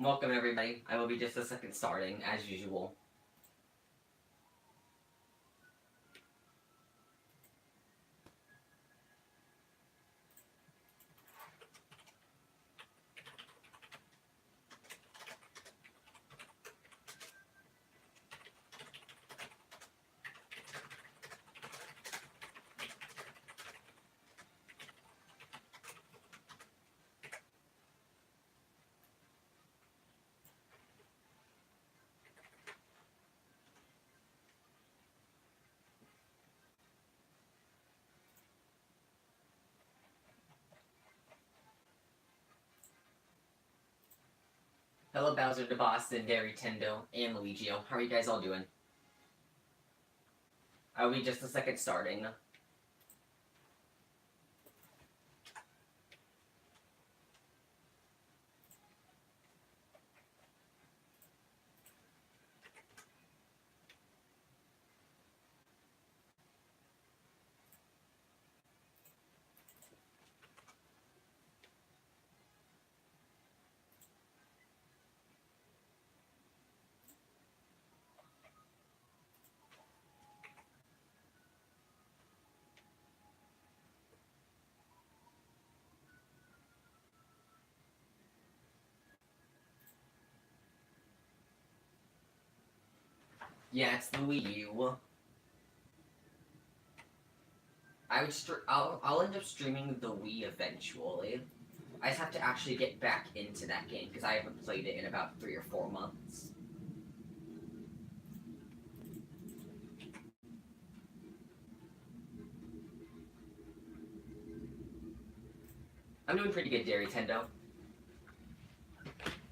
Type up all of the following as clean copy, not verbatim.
Welcome everybody. I will be just a second starting, as usual. Hello Bowser to Boston, Gary Tendo, and Luigio. How are you guys all doing? I will be just a second starting. Yeah, it's the Wii U. I'll end up streaming the Wii eventually. I just have to actually get back into that game because I haven't played it in about 3 or 4 months. I'm doing pretty good, Gary Tendo.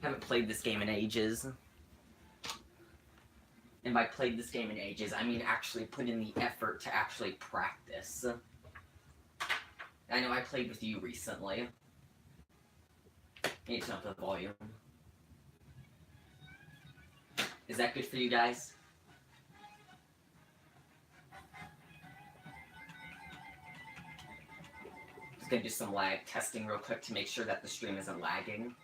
Haven't played this game in ages. And by played this game in ages, I mean actually put in the effort to actually practice. I know I played with you recently. Need to turn up the volume. Is that good for you guys? Just gonna do some lag testing real quick to make sure that the stream isn't lagging.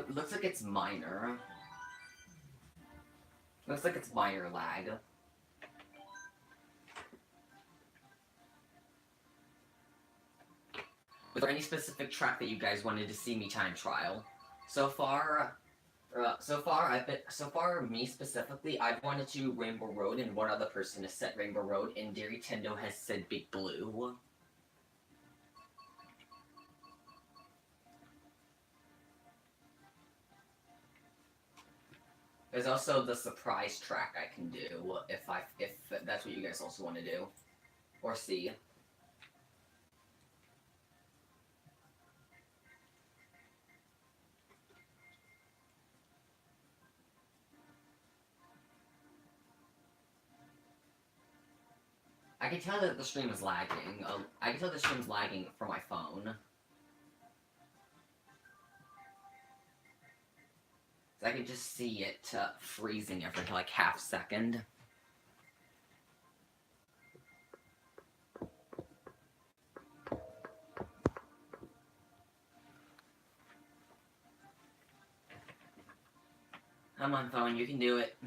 Looks like it's minor. Looks like it's minor lag. Was there any specific track that you guys wanted to see me time trial? So far, me specifically, I've wanted to Rainbow Road, and one other person has said Rainbow Road, and Gary Tendo has said Big Blue. There's also the surprise track I can do if that's what you guys also want to do or see. I can tell that the stream is lagging. I can tell the stream's lagging from my phone. I can just see it freezing every like half second. Come on, phone, you can do it.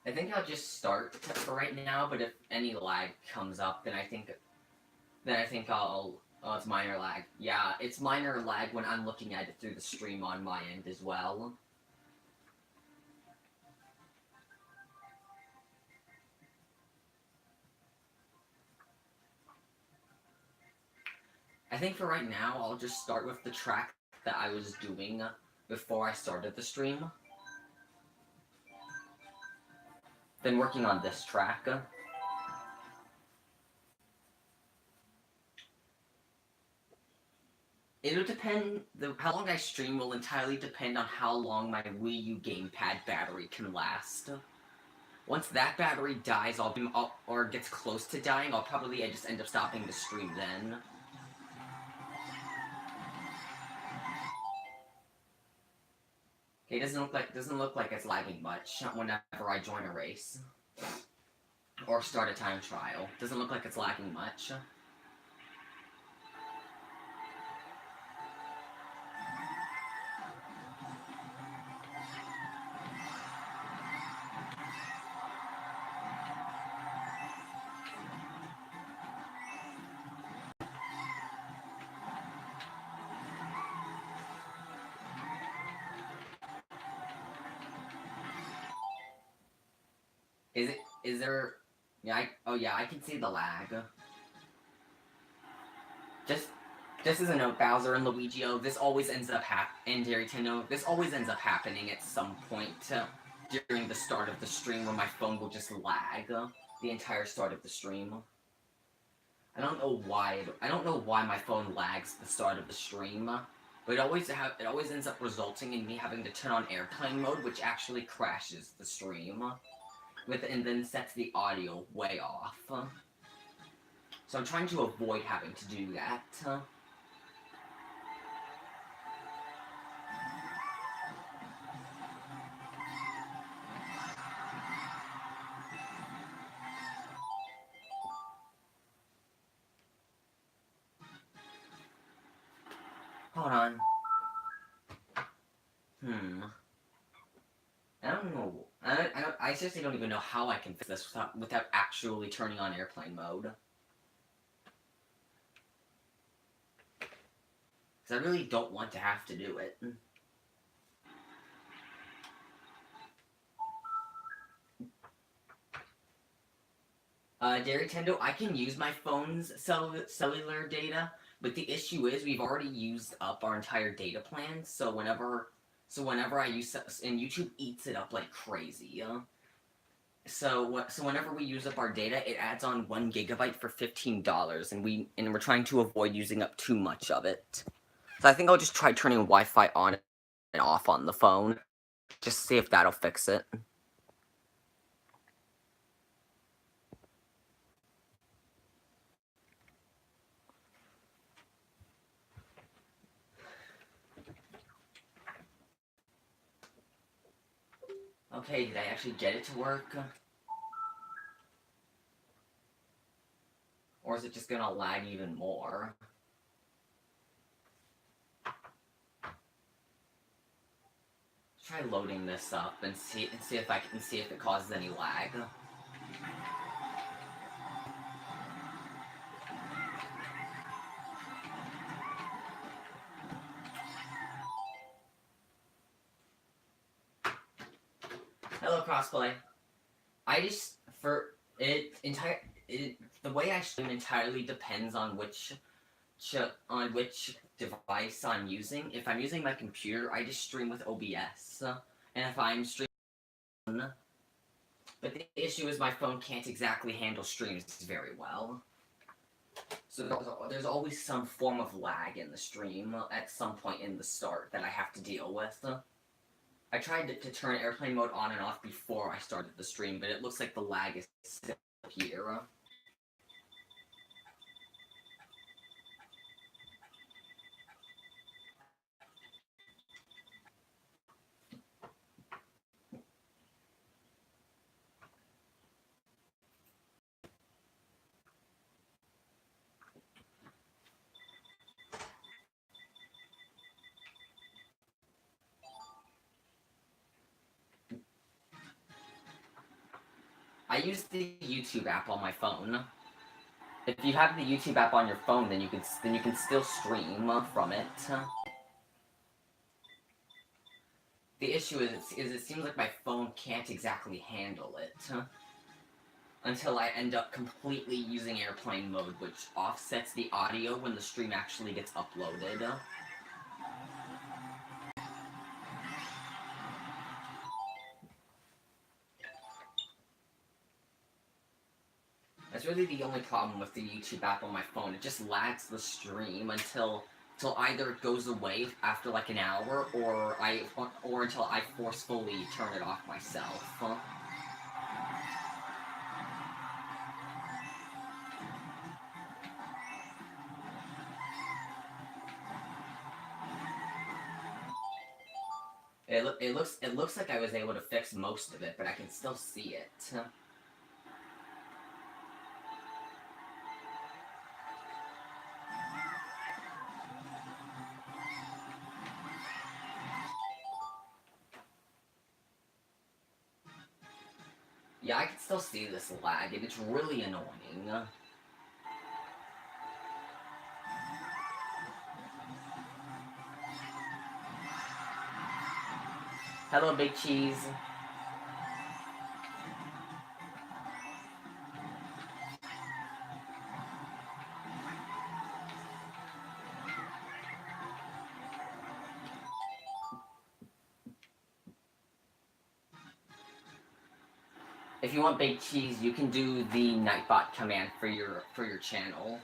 I think I'll just start for right now, but if any lag comes up, then I think I'll... Oh, it's minor lag. Yeah, it's minor lag when I'm looking at it through the stream on my end as well. I think for right now, I'll just start with the track that I was doing before I started the stream. Been working on this track. It'll depend, how long I stream will entirely depend on how long my Wii U gamepad battery can last. Once that battery dies, or gets close to dying, I'll probably just end up stopping the stream then. Okay, doesn't look like it's lagging much whenever I join a race or start a time trial. Doesn't look like it's lagging much. Is there? Yeah. Oh yeah, I can see the lag. Just Just as a note, Bowser and Luigi-O, this always ends up and Nintendo, this always ends up happening at some point during the start of the stream where my phone will just lag the entire start of the stream. I don't know why. I don't know why my phone lags the start of the stream, but it always ends up resulting in me having to turn on airplane mode, which actually crashes the stream, and then sets the audio way off. So I'm trying to avoid having to do that. Hold on. I don't know. I seriously don't even know how I can fix this without actually turning on airplane mode. Because I really don't want to have to do it. Nintendo, I can use my phone's cellular data, but the issue is we've already used up our entire data plan, so whenever I use, and YouTube eats it up like crazy. So whenever we use up our data, it adds on 1 gigabyte for $15, and we're trying to avoid using up too much of it. So I think I'll just try turning Wi-Fi on and off on the phone, just see if that'll fix it. Okay, did I actually get it to work? Or is it just gonna lag even more? Try loading this up and see if it causes any lag. Hello, crossplay. The way I stream entirely depends on which device I'm using. If I'm using my computer, I just stream with OBS, and if I'm streaming, but the issue is my phone can't exactly handle streams very well. So there's always some form of lag in the stream at some point in the start that I have to deal with. I tried to turn airplane mode on and off before I started the stream, but it looks like the lag is still here. I use the YouTube app on my phone. If you have the YouTube app on your phone, then you can still stream from it. The issue is it seems like my phone can't exactly handle it until I end up completely using airplane mode, which offsets the audio when the stream actually gets uploaded. That's really the only problem with the YouTube app on my phone. It just lags the stream until either it goes away after like an hour, or until I forcefully turn it off myself. It it looks like I was able to fix most of it, but I can still see it. Yeah, I can still see this lag, and it's really annoying. Hello, Big Cheese. If you want Big Cheese, you can do the Nightbot command for your channel.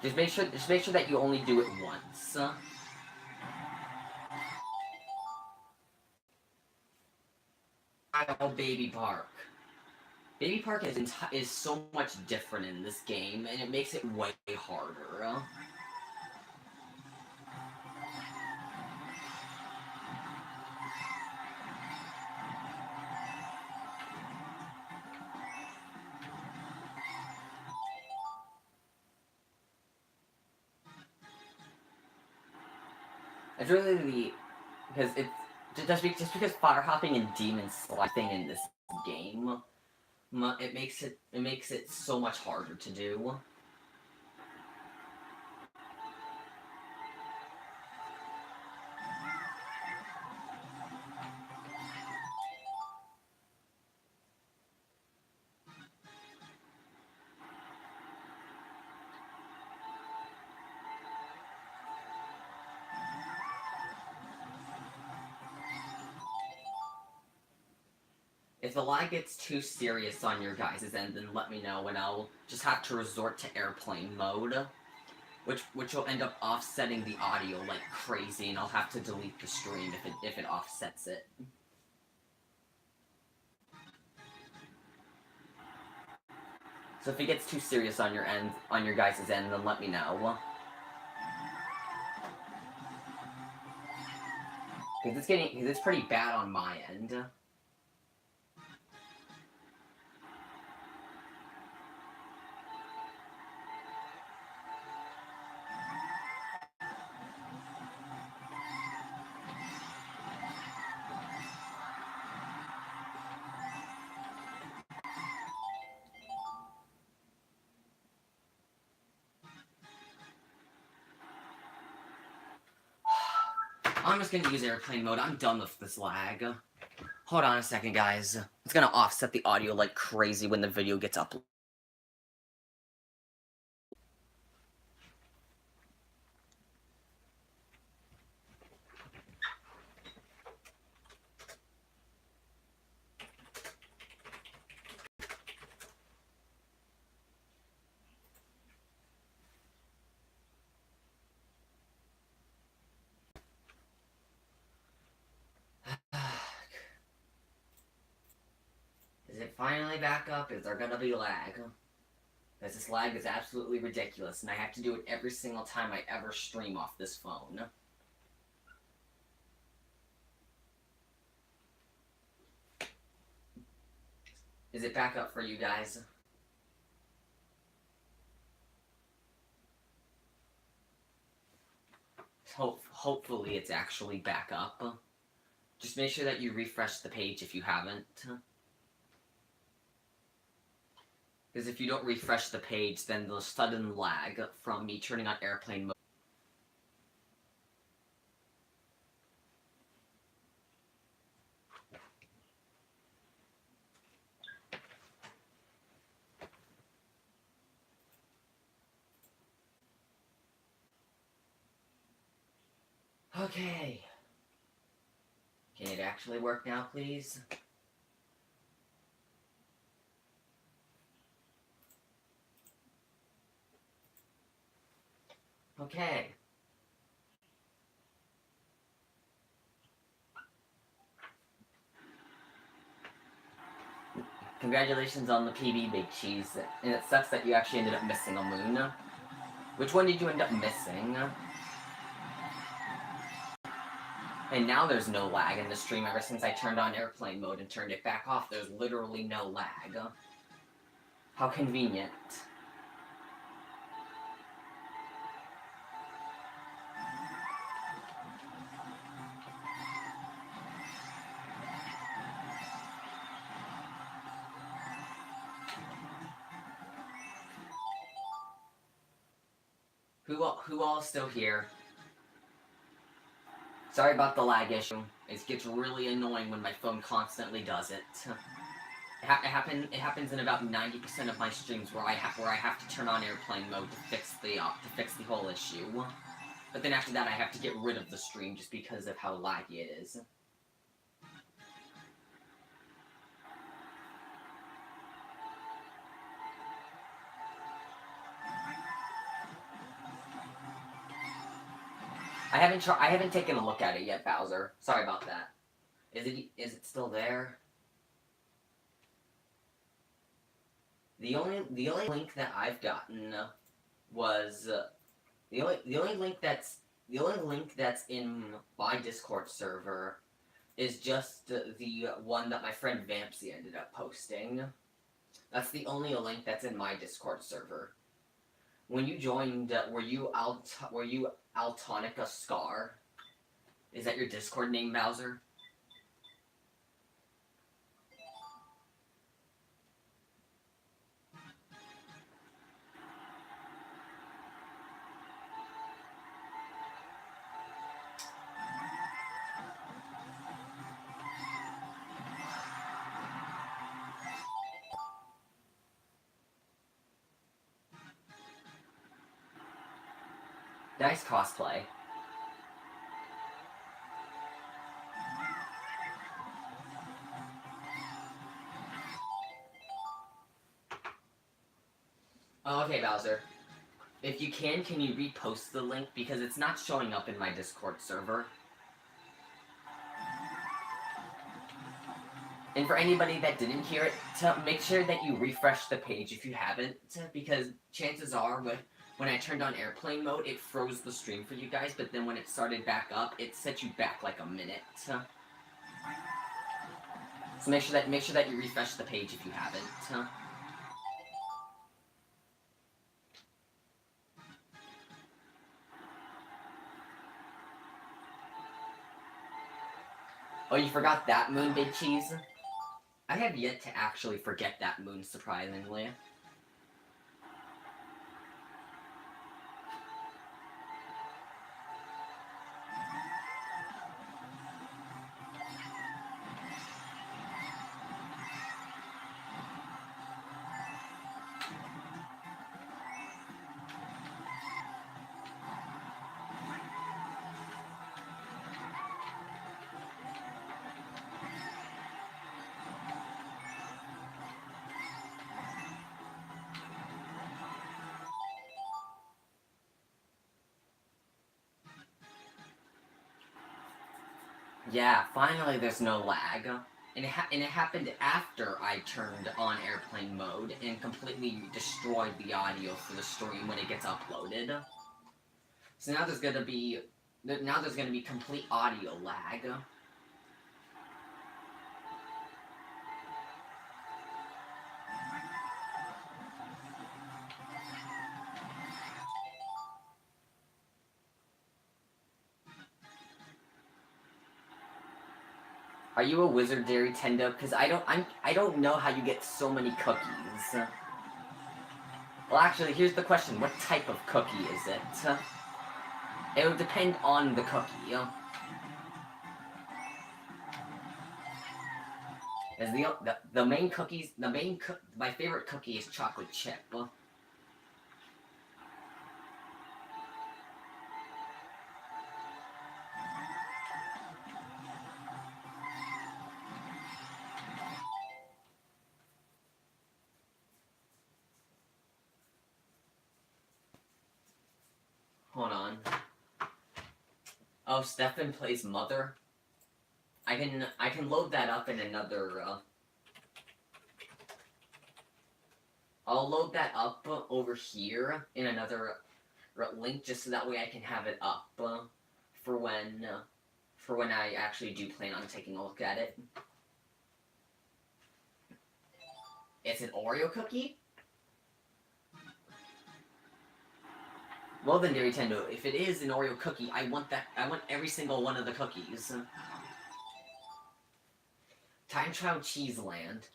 Just make sure that you only do it once. Oh, Baby Park. Baby Park is so much different in this game, and it makes it way harder. It's really because it's just because fire hopping and demon sliding in this game, it makes it so much harder to do. If the lag gets too serious on your guys' end, then let me know, and I'll just have to resort to airplane mode, which will end up offsetting the audio like crazy, and I'll have to delete the stream if it offsets it. So if it gets too serious on your guys' end, then let me know. Because it's pretty bad on my end. I'm just gonna use airplane mode. I'm done with this lag. Hold on a second, guys. It's gonna offset the audio like crazy when the video gets uploaded. Is it finally back up? Is there gonna be lag? Because this lag is absolutely ridiculous, and I have to do it every single time I ever stream off this phone. Is it back up for you guys? Hopefully it's actually back up. Just make sure that you refresh the page if you haven't. Because if you don't refresh the page, then the sudden lag from me turning on airplane mode. Okay. Can it actually work now, please? Okay. Congratulations on the PB, Big Cheese. And it sucks that you actually ended up missing a moon. Which one did you end up missing? And now there's no lag in the stream ever since I turned on airplane mode and turned it back off. There's literally no lag. How convenient. Who all is still here? Sorry about the lag issue. It gets really annoying when my phone constantly does it. It happens in about 90% of my streams where I have to turn on airplane mode to fix the whole issue. But then after that, I have to get rid of the stream just because of how laggy it is. I haven't taken a look at it yet, Bowser. Sorry about that. Is it still there? The only link that I've gotten was the only link that's in my Discord server is just the one that my friend Vampsy ended up posting. That's the only link that's in my Discord server. When you joined, were you Altonica Scar? Is that your Discord name, Bowser? Nice cosplay. Oh, okay, Bowser. If you can you repost the link? Because it's not showing up in my Discord server. And for anybody that didn't hear it, make sure that you refresh the page if you haven't, because chances are when I turned on airplane mode, it froze the stream for you guys, but then when it started back up, it set you back like a minute. So make sure that you refresh the page if you haven't. Oh, you forgot that moon, Big Cheese? I have yet to actually forget that moon, surprisingly. Yeah, finally there's no lag. And it happened after I turned on airplane mode and completely destroyed the audio for the stream when it gets uploaded. So now there's gonna be complete audio lag. Are you a wizard, Dairy Tendo? Because I don't know how you get so many cookies. Well, actually, here's the question: what type of cookie is it? It would depend on the cookie. As the main cookies, my favorite cookie is chocolate chip. Hold on. Oh, Stefan plays Mother. I can load that up in another. I'll load that up over here in another link just so that way I can have it up for when for when I actually do plan on taking a look at it. It's an Oreo cookie? Well then, dear Nintendo, if it is an Oreo cookie, I want every single one of the cookies. Time Trial Cheese Land.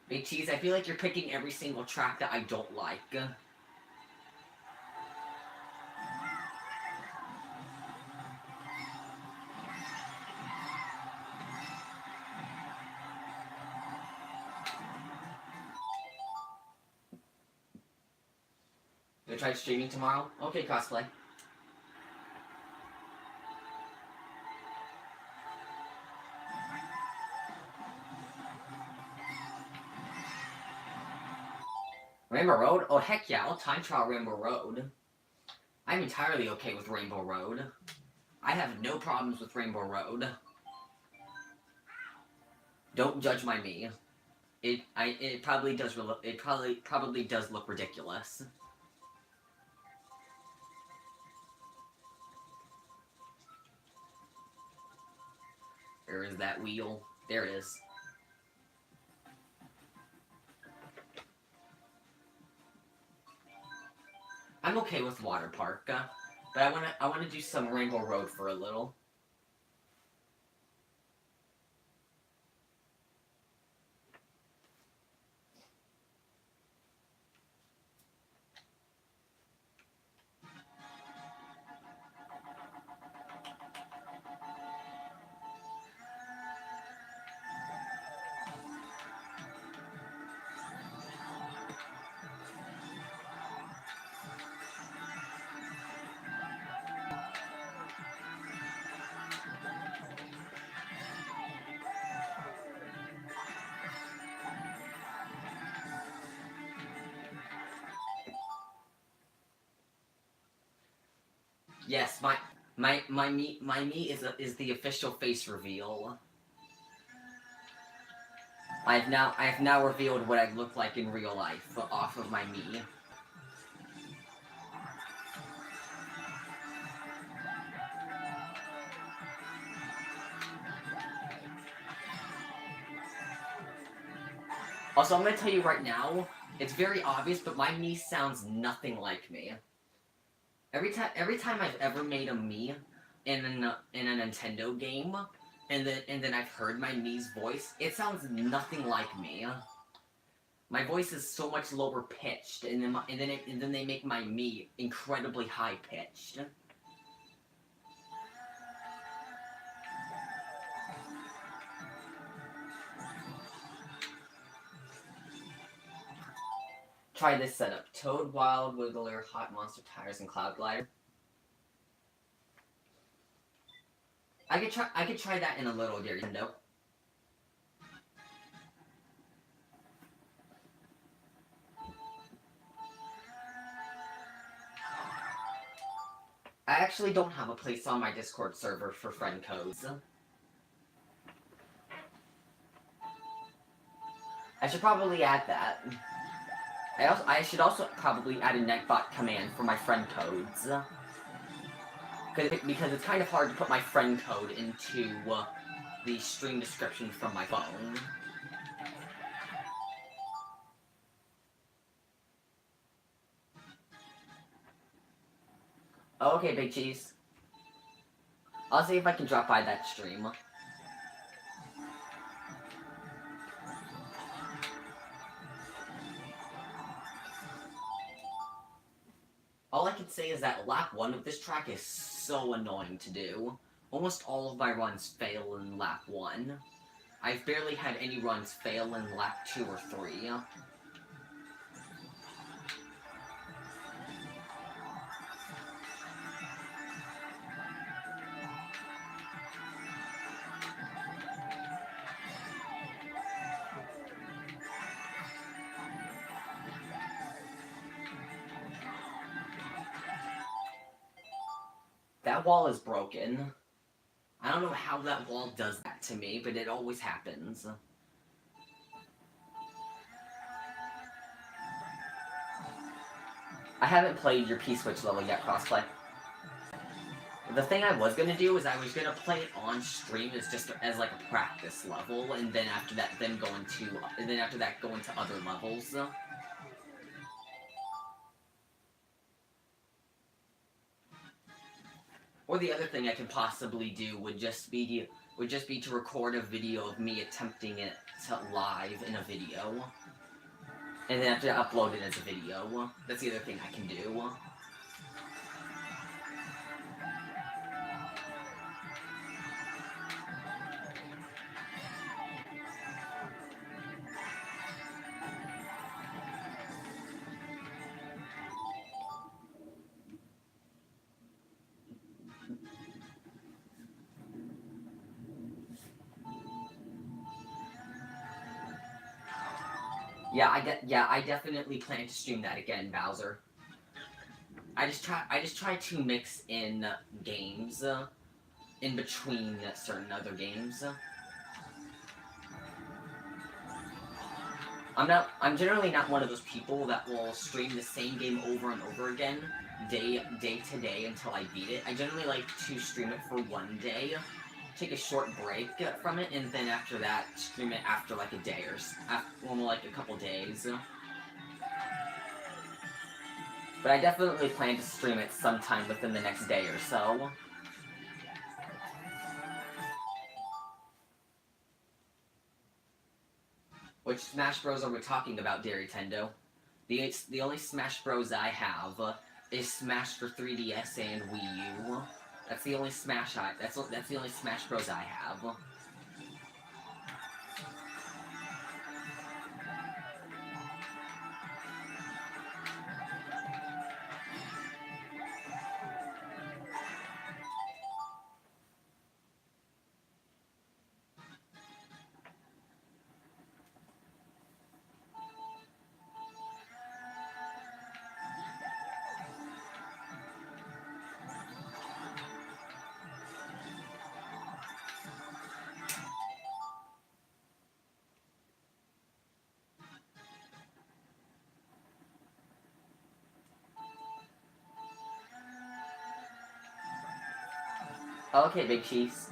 Big Cheese, I feel like you're picking every single track that I don't like. Gonna try streaming tomorrow? Okay, cosplay. Rainbow Road? Oh, heck yeah, I'll time trial Rainbow Road. I'm entirely okay with Rainbow Road. I have no problems with Rainbow Road. Don't judge my me. It probably does look ridiculous. Where is that wheel? There it is. I'm okay with Water Park, but I wanna do some Rainbow Road for a little. Yes, my me is the official face reveal. I have now revealed what I look like in real life off of my me. Also, I'm gonna tell you right now, it's very obvious, but my me sounds nothing like me. Every time I've ever made a me in a Nintendo game, and then I've heard my me's voice, it sounds nothing like me. My voice is so much lower pitched, and then they make my me incredibly high pitched. Try this setup: Toad, Wild, Wiggler, Hot Monster Tires, and Cloud Glider. I could try that in a little, dear Nintendo. I actually don't have a place on my Discord server for friend codes. I should probably add that. I should also probably add a netbot command for my friend codes. Because it's kind of hard to put my friend code into the stream description from my phone. Okay, Big Cheese. I'll see if I can drop by that stream. All I can say is that lap 1 of this track is so annoying to do. Almost all of my runs fail in lap 1. I've barely had any runs fail in lap 2 or 3. That wall is broken. I don't know how that wall does that to me, but it always happens. I haven't played your P-Switch level yet, Crossplay. The thing I was gonna do is I was gonna play it on stream as just as like a practice level, and then after that, go into other levels. Or the other thing I could possibly do would just be to record a video of me attempting it live in a video, and then have to upload it as a video. That's the other thing I can do. Yeah, I definitely plan to stream that again, Bowser. I just try to mix in games in between certain other games. I'm generally not one of those people that will stream the same game over and over again, day to day until I beat it. I generally like to stream it for one day, take a short break from it, and then after that, stream it after like a day or like a couple days. But I definitely plan to stream it sometime within the next day or so. Which Smash Bros are we talking about, Dairy Tendo? The only Smash Bros I have is Smash for 3DS and Wii U. That's the only Smash that's the only Smash Bros I have. Okay, Big Chiefs.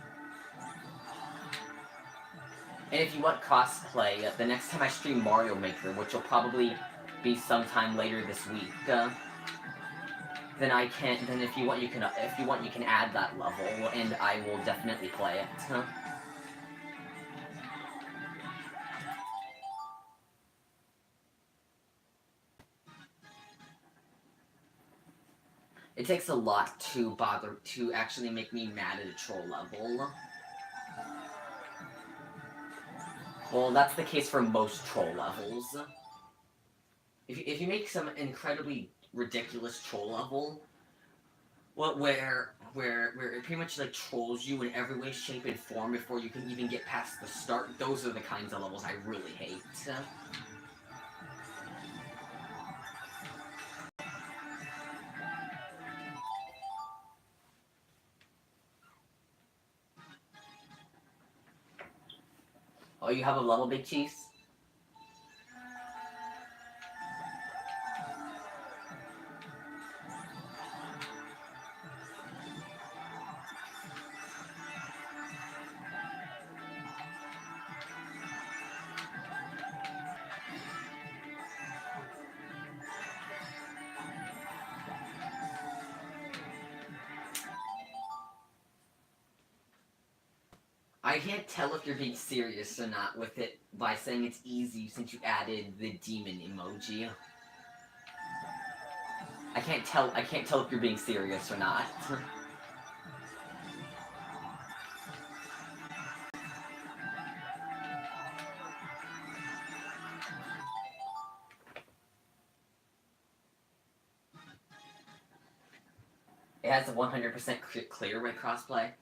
And if you want cosplay, the next time I stream Mario Maker, which will probably be sometime later this week, then if you want you can add that level, and I will definitely play it. It takes a lot to bother to actually make me mad at a troll level. Well, that's the case for most troll levels. If you make some incredibly ridiculous troll level, where it pretty much like trolls you in every way, shape, and form before you can even get past the start, those are the kinds of levels I really hate. Oh, you have a level, Big Chiefs? I can't tell if you're being serious or not with it by saying it's easy since you added the demon emoji. I can't tell if you're being serious or not. It has a 100% clear rate crossplay.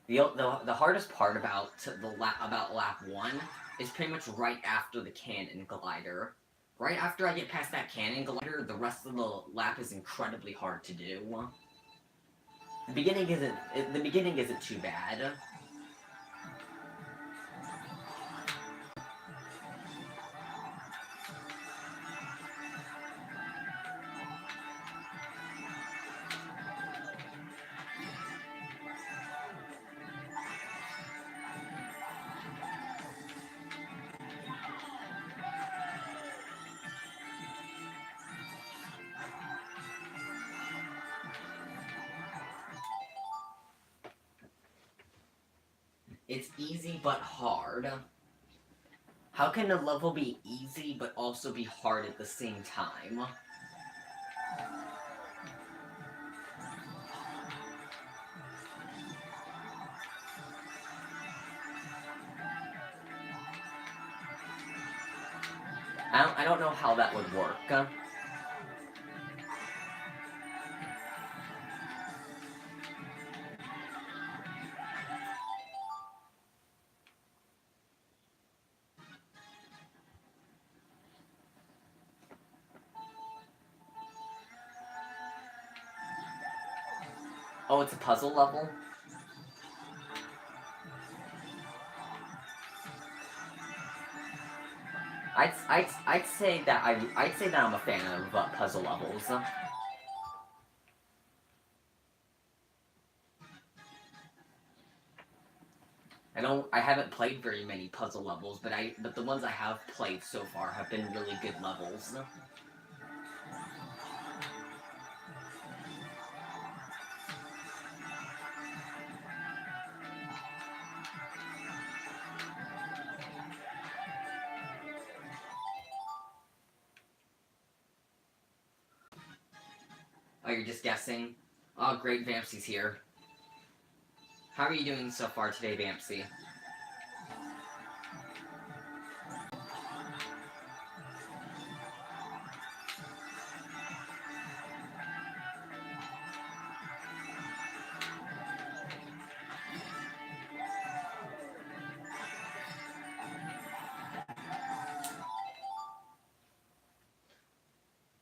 The hardest part about lap 1 is pretty much right after the cannon glider. Right after I get past that cannon glider, the rest of the lap is incredibly hard to do. The beginning isn't too bad. It's easy but hard. How can a level be easy but also be hard at the same time? I don't know how that would work. Oh, it's a puzzle level? I'd say that I'm a fan of puzzle levels. I haven't played very many puzzle levels, but the ones I have played so far have been really good levels. Oh, you're just guessing? Oh, great, Vampsy's here. How are you doing so far today, Vampsy?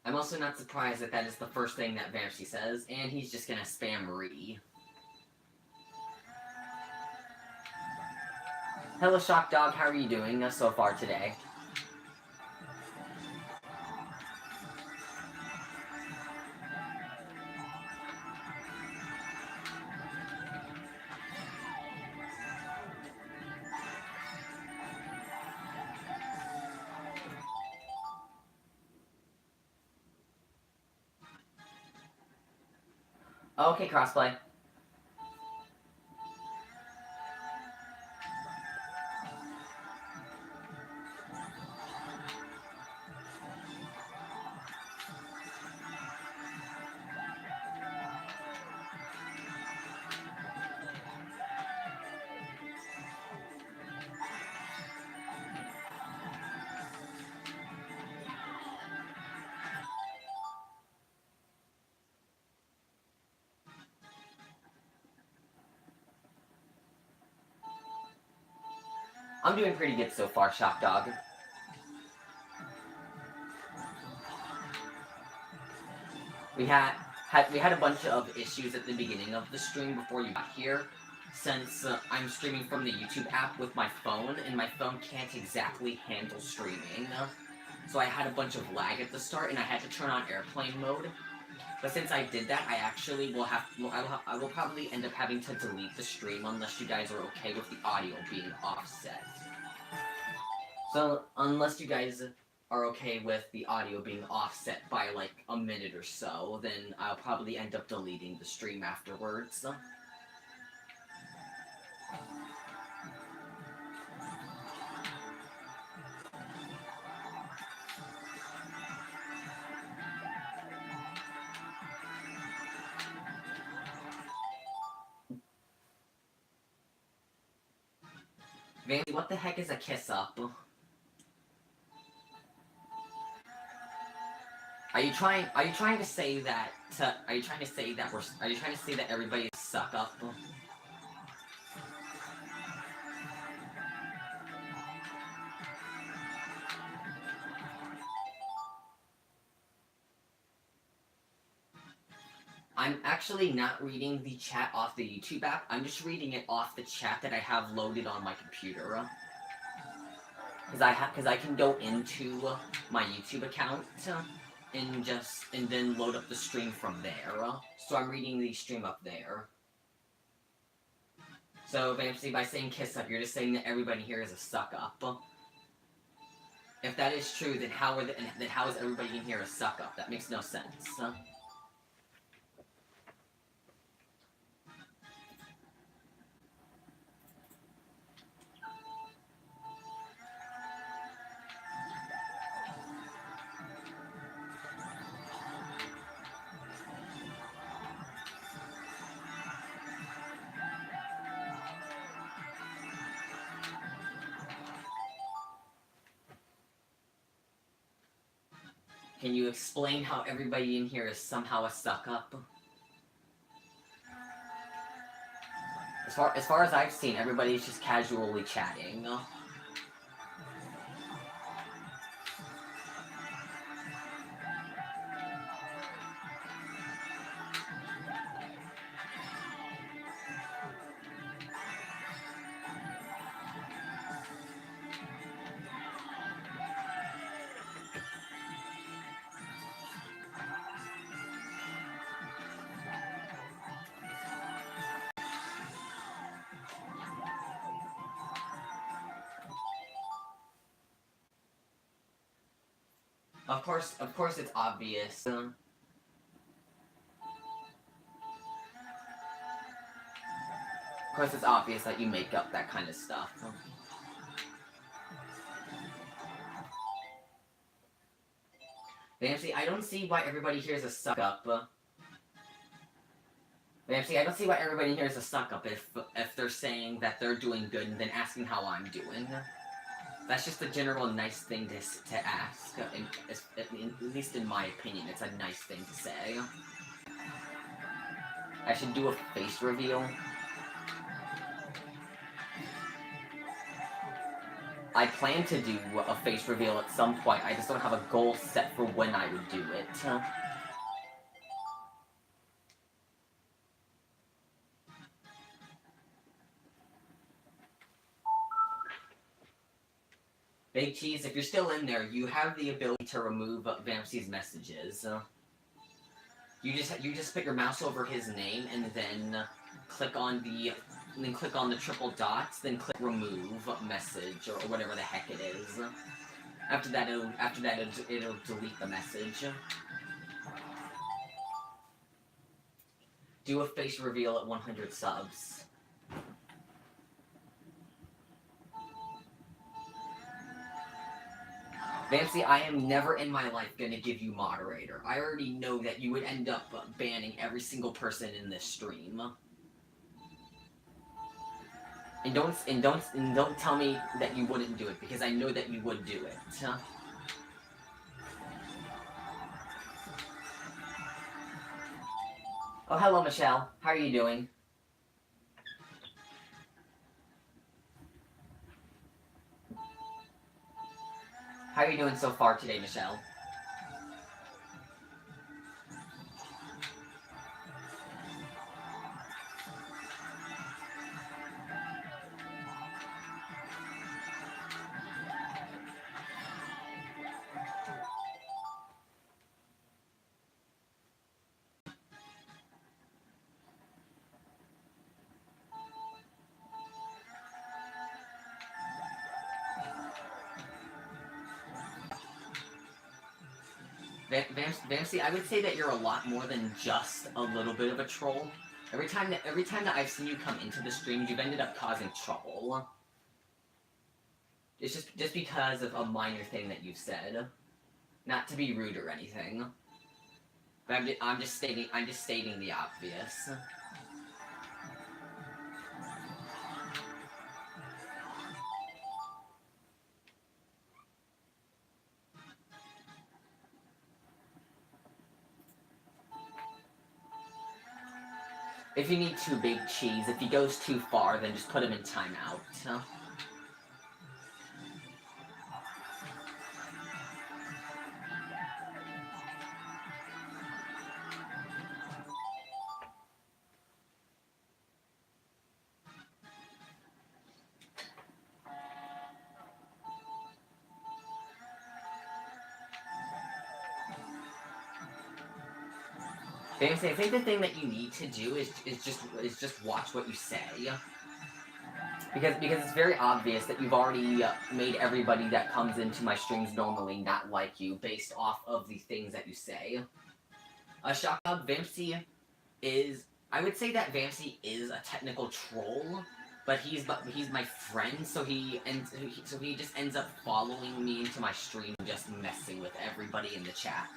I'm also not surprised that is the first thing that Vampsy says, and he's just gonna spam re. Hello, Shock Dog, how are you doing so far today? Okay, crossplay. I'm doing pretty good so far, Shock Dog. We had a bunch of issues at the beginning of the stream before you got here, since I'm streaming from the YouTube app with my phone, and my phone can't exactly handle streaming. So I had a bunch of lag at the start, and I had to turn on airplane mode. But since I did that, I actually I will probably end up having to delete the stream unless you guys are okay with the audio being offset. So, unless you guys are okay with the audio being offset by like a minute or so, then I'll probably end up deleting the stream afterwards. Vandy, what the heck is a kiss up? Are you trying to say that everybody suck up? I'm actually not reading the chat off the YouTube app. I'm just reading it off the chat that I have loaded on my computer. Because I can go into my YouTube account and then load up the stream from there. So I'm reading the stream up there. So Vamsy, by saying kiss up, you're just saying that everybody here is a suck up. If that is true, then how is everybody in here a suck up? That makes no sense. Can you explain how everybody in here is somehow a suck up? As far as I've seen, everybody's just casually chatting. Of course it's obvious. Of course it's obvious that you make up that kind of stuff. Nancy, I don't see why everybody here is a suck up. Nancy, I don't see why everybody here is a suck up if they're saying that they're doing good and then asking how I'm doing. That's just a general nice thing to ask. At least in my opinion, it's a nice thing to say. I should do a face reveal. I plan to do a face reveal at some point. I just don't have a goal set for when I would do it. Big Cheese, if you're still in there, you have the ability to remove Vampsy's messages. You just put your mouse over his name and then click on the triple dots, then click remove message or whatever the heck it is. After that, it'll delete the message. Do a face reveal at 100 subs. Vampsy, I am never in my life gonna give you moderator. I already know that you would end up banning every single person in this stream. And don't tell me that you wouldn't do it, because I know that you would do it. Oh, hello, Michelle. How are you doing? How are you doing so far today, Michelle? Vampsy, I would say that you're a lot more than just a little bit of a troll. Every time that I've seen you come into the stream, you've ended up causing trouble. It's just because of a minor thing that you've said. Not to be rude or anything. But I'm just stating the obvious. If you need too big cheese, if he goes too far, then just put him in timeout. Vamsy, I think the thing that you need to do is just watch what you say. Because it's very obvious that you've already made everybody that comes into my streams normally not like you based off of the things that you say. Shockdog, Vamsy is... I would say that Vamsy is a technical troll, but he's my friend, so he just ends up following me into my stream, just messing with everybody in the chat.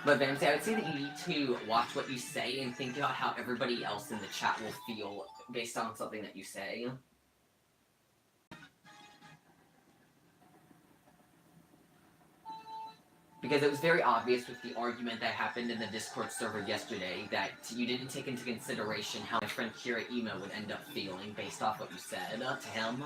But Vamsy, I would say that you need to watch what you say and think about how everybody else in the chat will feel based on something that you say. Because it was very obvious with the argument that happened in the Discord server yesterday that you didn't take into consideration how my friend Kira Ema would end up feeling based off what you said to him.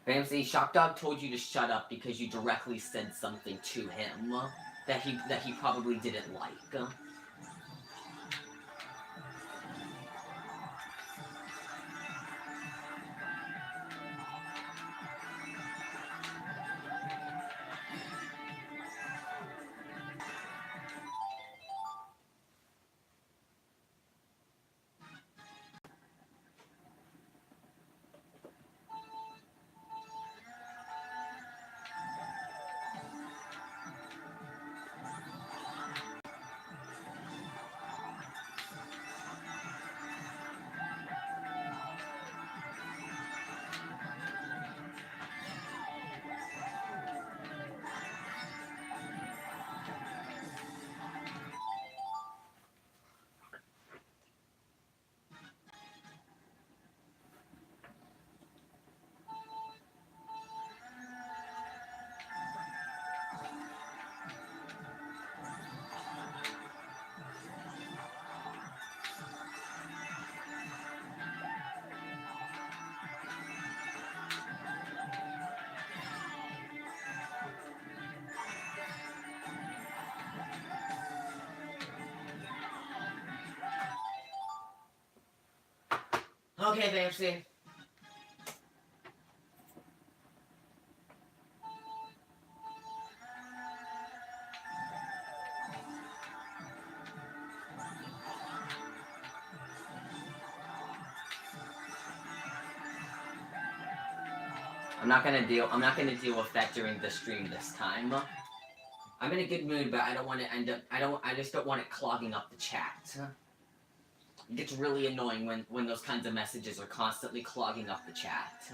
Vamsy, Shockdog told you to shut up because you directly said something to him that he probably didn't like. Okay, Vamsy. I'm not gonna deal with that during the stream this time. I'm in a good mood, but I don't want to end up... I just don't want it clogging up the chat. It gets really annoying when those kinds of messages are constantly clogging up the chat.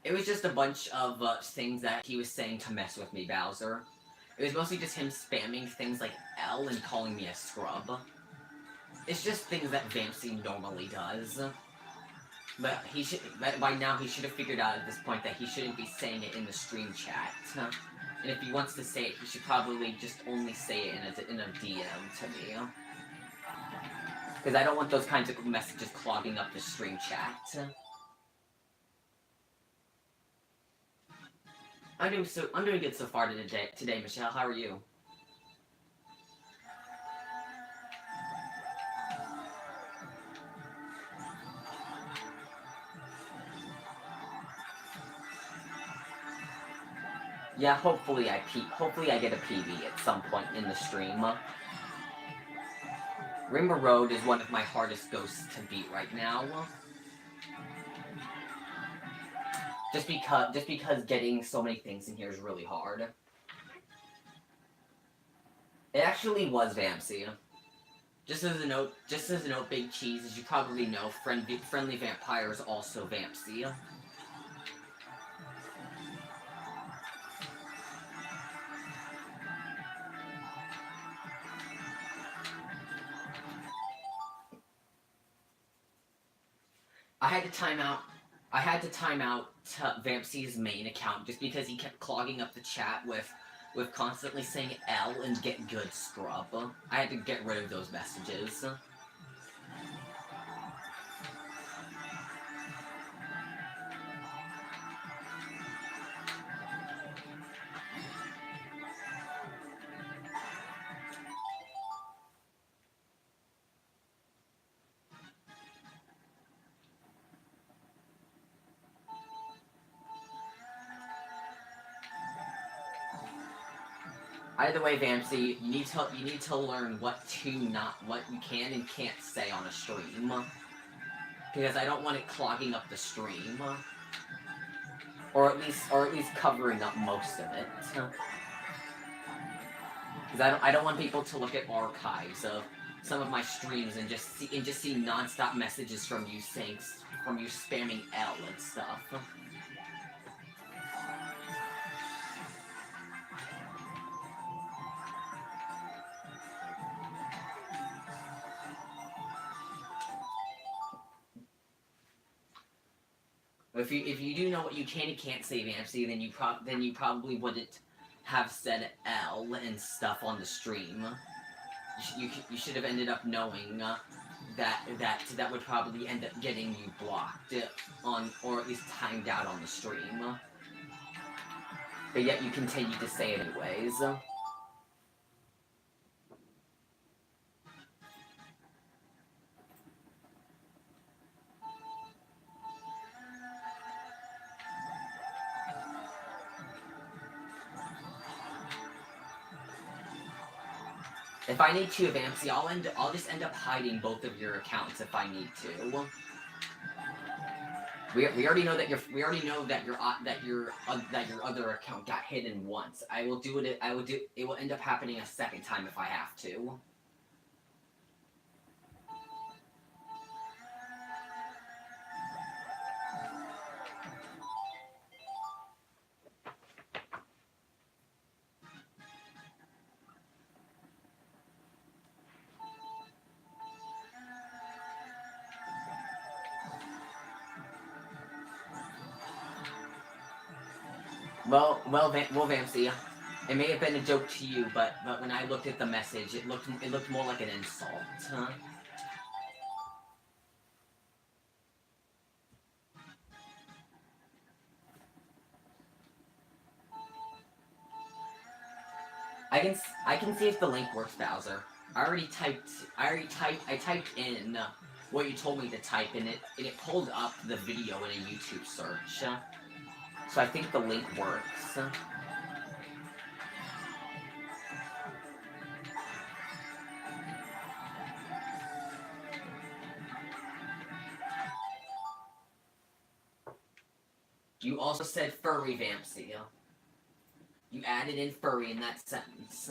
It was just a bunch of things that he was saying to mess with me, Bowser. It was mostly just him spamming things like L and calling me a scrub. It's just things that Vamsy normally does. But by now he should have figured out at this point that he shouldn't be saying it in the stream chat. And if he wants to say it, he should probably just only say it in a DM to me. Because I don't want those kinds of messages clogging up the stream chat. I'm doing good so far today, Michelle. How are you? Yeah, hopefully I get a PB at some point in the stream. Rainbow Road is one of my hardest ghosts to beat right now. Just because getting so many things in here is really hard. It actually was Vamsy. just as a note, Big Cheese, as you probably know, friendly vampires also Vampsy. I had to time out Vampsy's main account just because he kept clogging up the chat with constantly saying L and get good scrub. I had to get rid of those messages. Either way, Vampsy, you need to learn what you can and can't say on a stream, because I don't want it clogging up the stream, or at least covering up most of it. Because I don't want people to look at archives of some of my streams and just see nonstop messages from you spamming L and stuff. If you do know what you can and can't say, Vampsy, then you probably wouldn't have said L and stuff on the stream. You should have ended up knowing that would probably end up getting you blocked or at least timed out on the stream. But yet you continue to say it anyways. If I need to, Vampsy, I'll just end up hiding both of your accounts if I need to. We already know that your other account got hidden once. It will end up happening a second time if I have to. Well, Vampsy, it may have been a joke to you, but when I looked at the message, it looked more like an insult, huh? I can see if the link works, Bowser. I typed in what you told me to type, and it pulled up the video in a YouTube search. So I think the link works. You also said furry, Vampsy. You added in furry in that sentence.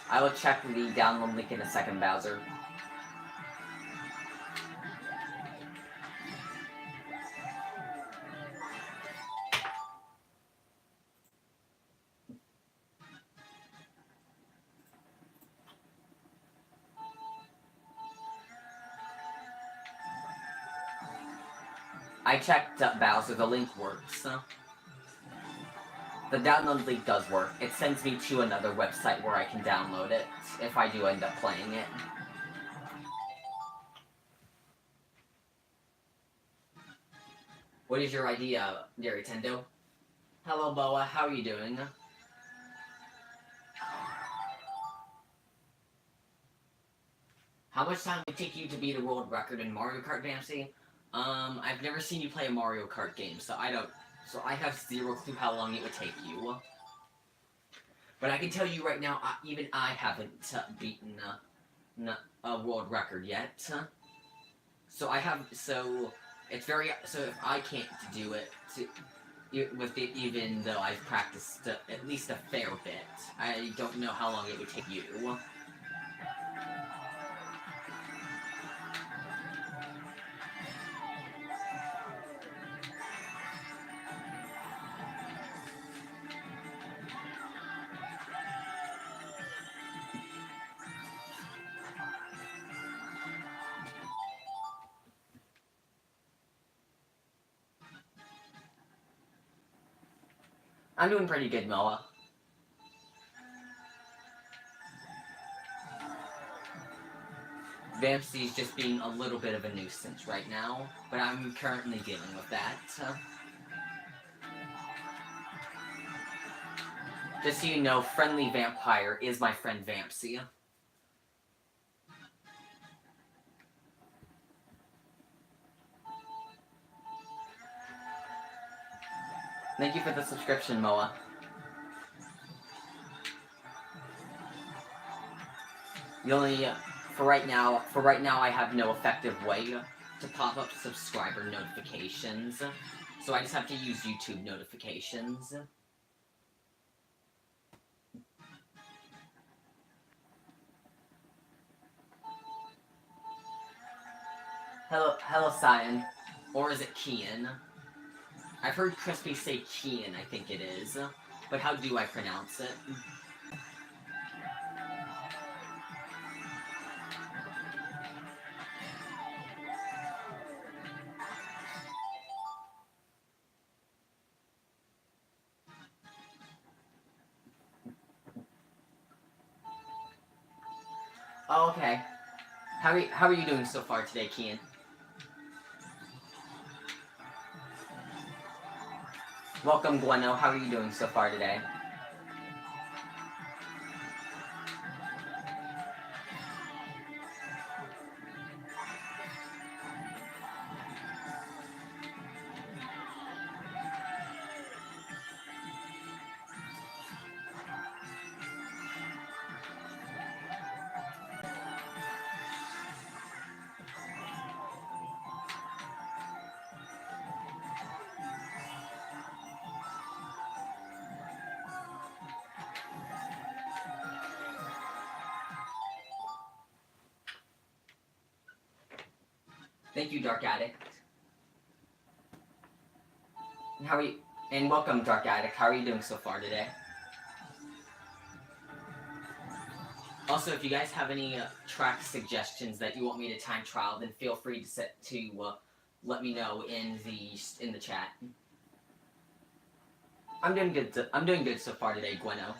I will check the download link in a second, Bowser. I checked Bowser, the link works. The download link does work. It sends me to another website where I can download it, if I do end up playing it. What is your idea, dear Tendo? Hello, Boa, how are you doing? How much time would it take you to beat a world record in Mario Kart, Vamsy? I've never seen you play a Mario Kart game, so I have zero clue how long it would take you. But I can tell you right now, even I haven't beaten a world record yet. So if I can't do it, even though I've practiced at least a fair bit, I don't know how long it would take you. I'm doing pretty good, Moa. Vampsy's just being a little bit of a nuisance right now, but I'm currently dealing with that. Just so you know, Friendly Vampire is my friend Vampsy. Thank you for the subscription, Moa. For right now, I have no effective way to pop up subscriber notifications, so I just have to use YouTube notifications. Hello, Cyan. Or is it Kian? I've heard Crispy say Kian, I think it is. But how do I pronounce it? Oh, okay. How are you doing so far today, Kian? Welcome, Gweno. How are you doing so far today? Thank you, Dark Addict. How are you? And welcome, Dark Addict. How are you doing so far today? Also, if you guys have any track suggestions that you want me to time trial, then feel free to let me know in the chat. I'm doing good. I'm doing good so far today, Gweno.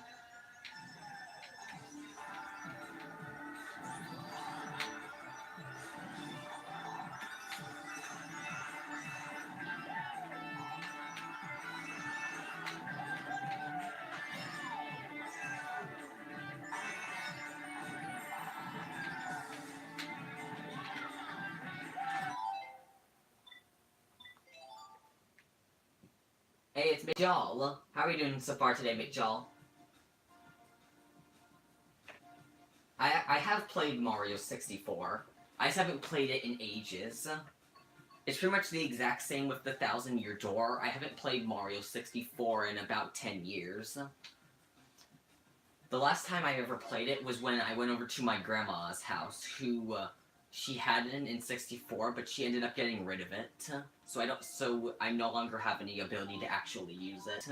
Hey, it's McJawl. How are you doing so far today, McJawl? I have played Mario 64. I just haven't played it in ages. It's pretty much the exact same with the 1,000-Year Door. I haven't played Mario 64 in about 10 years. The last time I ever played it was when I went over to my grandma's house, who, she had it in 64, but she ended up getting rid of it. So I no longer have any ability to actually use it.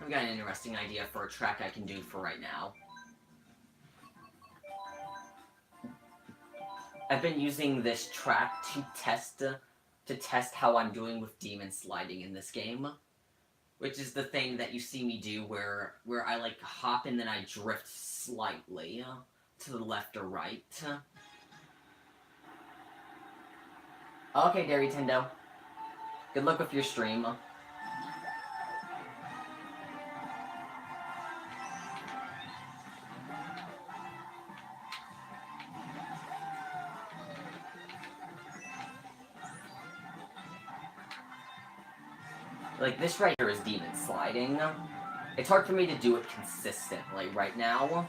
I've got an interesting idea for a track I can do for right now. I've been using this track to test how I'm doing with demon sliding in this game, which is the thing that you see me do where I like hop and then I drift slightly to the left or right. Okay, Dairy Tendo. Good luck with your stream. Like, this right here is demon sliding. It's hard for me to do it consistently right now.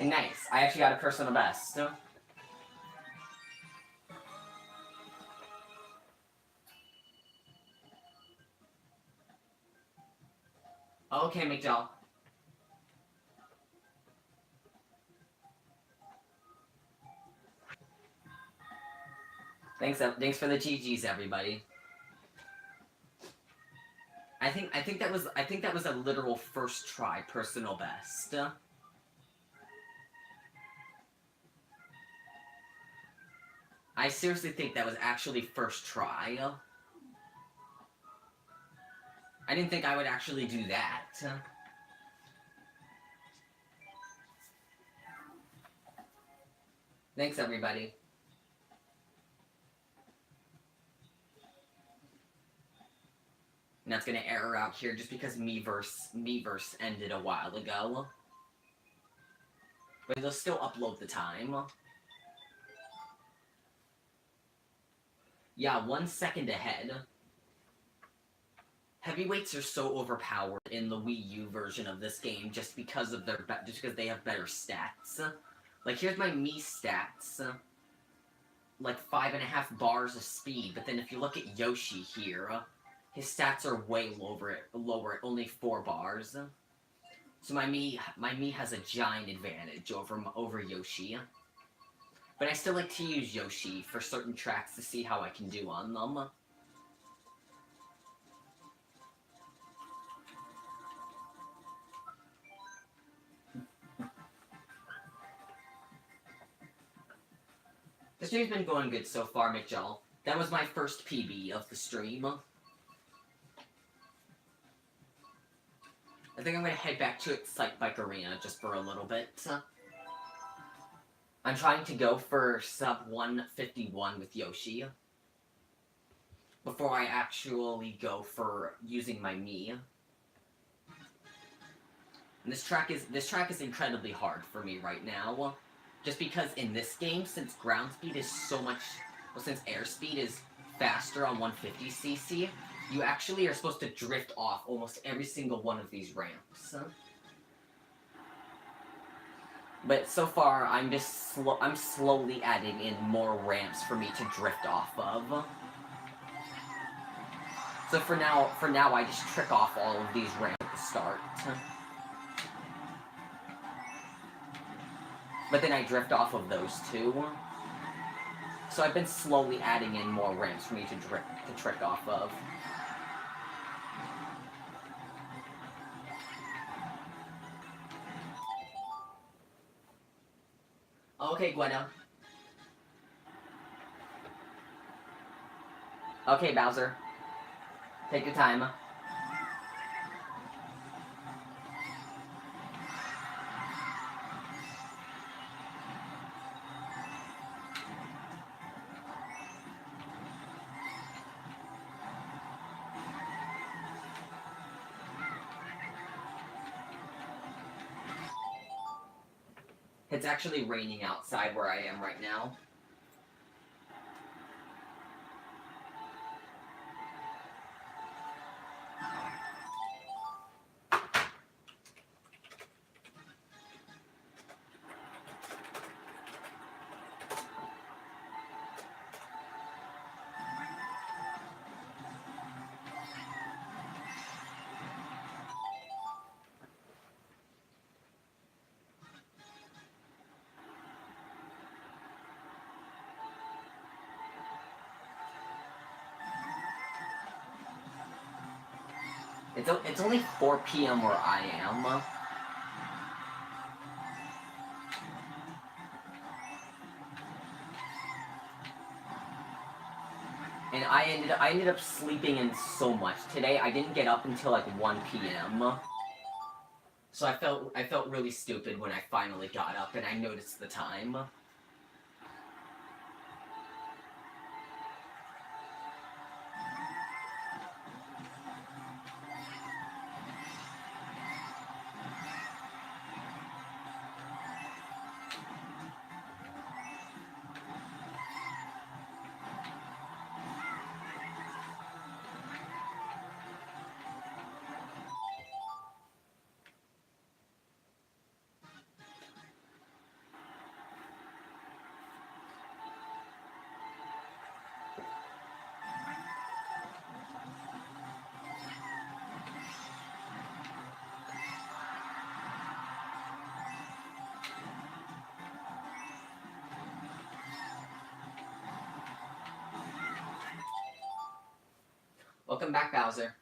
Nice. I actually got a personal best. Okay, McDowell. Thanks for the GGs, everybody. I think that was a literal first try personal best. I seriously think that was actually first try. I didn't think I would actually do that. Thanks, everybody. And that's gonna error out here just because Miiverse ended a while ago. But it'll still upload the time. Yeah, 1 second ahead. Heavyweights are so overpowered in the Wii U version of this game just because they have better stats. Like, here's my Mii stats. Like 5.5 bars of speed, but then if you look at Yoshi here, his stats are way lower, only 4 bars. So my Mii has a giant advantage over Yoshi. But I still like to use Yoshi for certain tracks to see how I can do on them. The stream's been going good so far, McJaw. That was my first PB of the stream. I think I'm gonna head back to Excite Bike Arena just for a little bit. I'm trying to go for sub 151 with Yoshi before I actually go for using my Mii. And this track is incredibly hard for me right now, just because in this game, since ground speed is since airspeed is faster on 150cc, you actually are supposed to drift off almost every single one of these ramps. But so far, I'm slowly adding in more ramps for me to drift off of. So for now, I just trick off all of these ramps at the start. But then I drift off of those too. So I've been slowly adding in more ramps for me to trick off of. Okay, Gwenna. Okay, Bowser. Take your time. It's actually raining outside where I am right now. It's only 4 p.m. where I am. And I ended up sleeping in so much. Today I didn't get up until like 1 p.m. So I felt really stupid when I finally got up and I noticed the time. Welcome back, Bowser.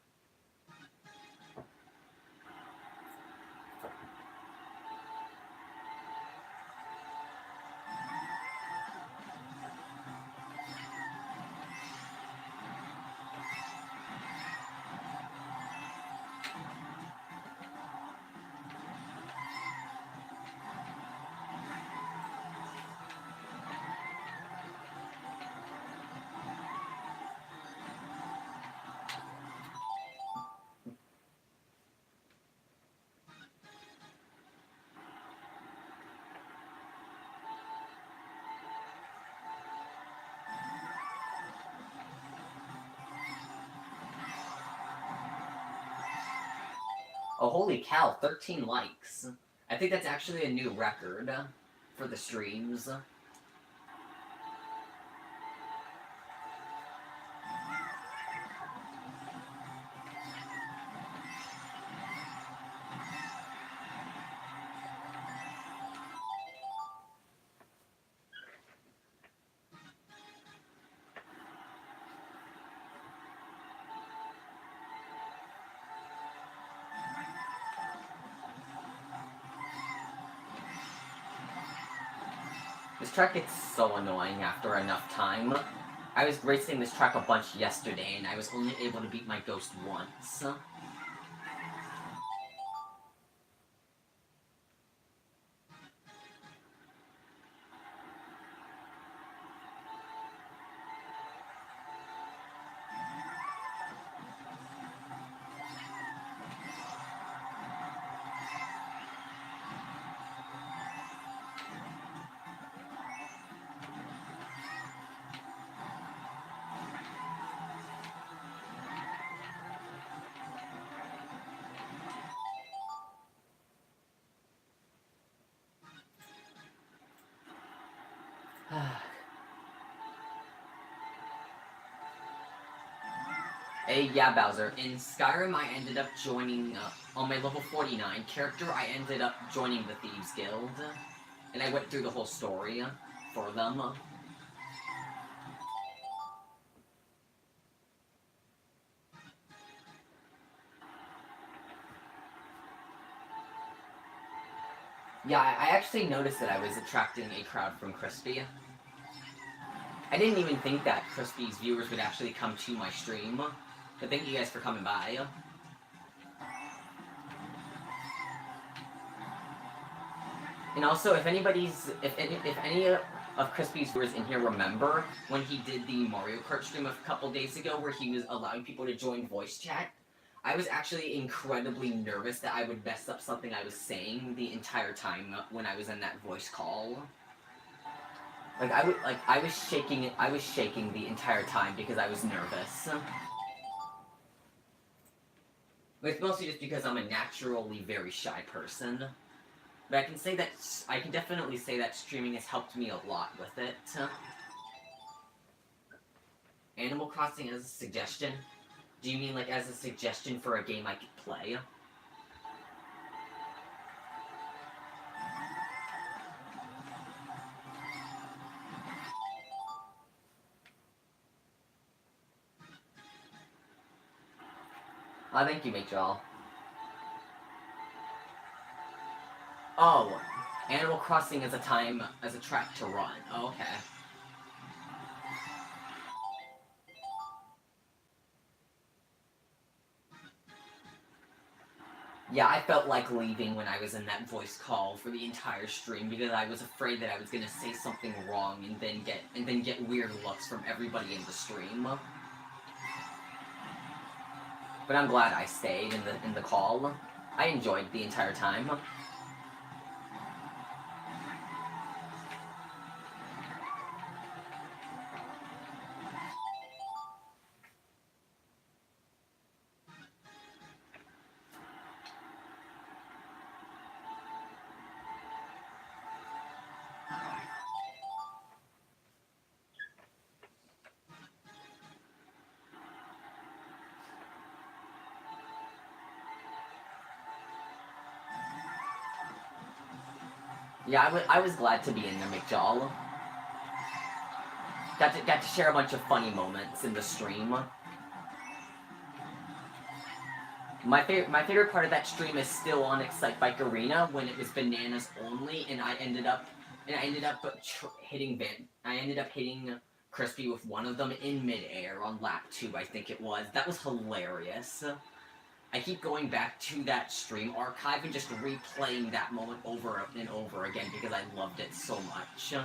Oh, holy cow, 13 likes. I think that's actually a new record for the streams. This track gets so annoying after enough time. I was racing this track a bunch yesterday, and I was only able to beat my ghost once. Hey, yeah, Bowser. In Skyrim, I ended up joining, on my level 49 character, I ended up joining the Thieves Guild. And I went through the whole story for them. Yeah, I actually noticed that I was attracting a crowd from Crispy. I didn't even think that Crispy's viewers would actually come to my stream. But thank you guys for coming by. And also, if any of Crispy's viewers in here remember when he did the Mario Kart stream a couple days ago where he was allowing people to join voice chat, I was actually incredibly nervous that I would mess up something I was saying the entire time when I was in that voice call. I was shaking the entire time because I was nervous. It's mostly just because I'm a naturally very shy person. But I can definitely say that streaming has helped me a lot with it. Animal Crossing as a suggestion? Do you mean like as a suggestion for a game I could play? Thank you, Mk8WiiU. Oh, Animal Crossing as a track to run. Oh, okay. Yeah, I felt like leaving when I was in that voice call for the entire stream because I was afraid that I was gonna say something wrong and then get weird looks from everybody in the stream. But I'm glad I stayed in the call. I enjoyed the entire time. Yeah, I was glad to be in there, Mk8WiiU. Got to share a bunch of funny moments in the stream. My favorite part of that stream is still on Excite Bike Arena when it was bananas only, and I ended up hitting Crispy with one of them in midair on lap 2, I think it was. That was hilarious. I keep going back to that stream archive and just replaying that moment over and over again because I loved it so much.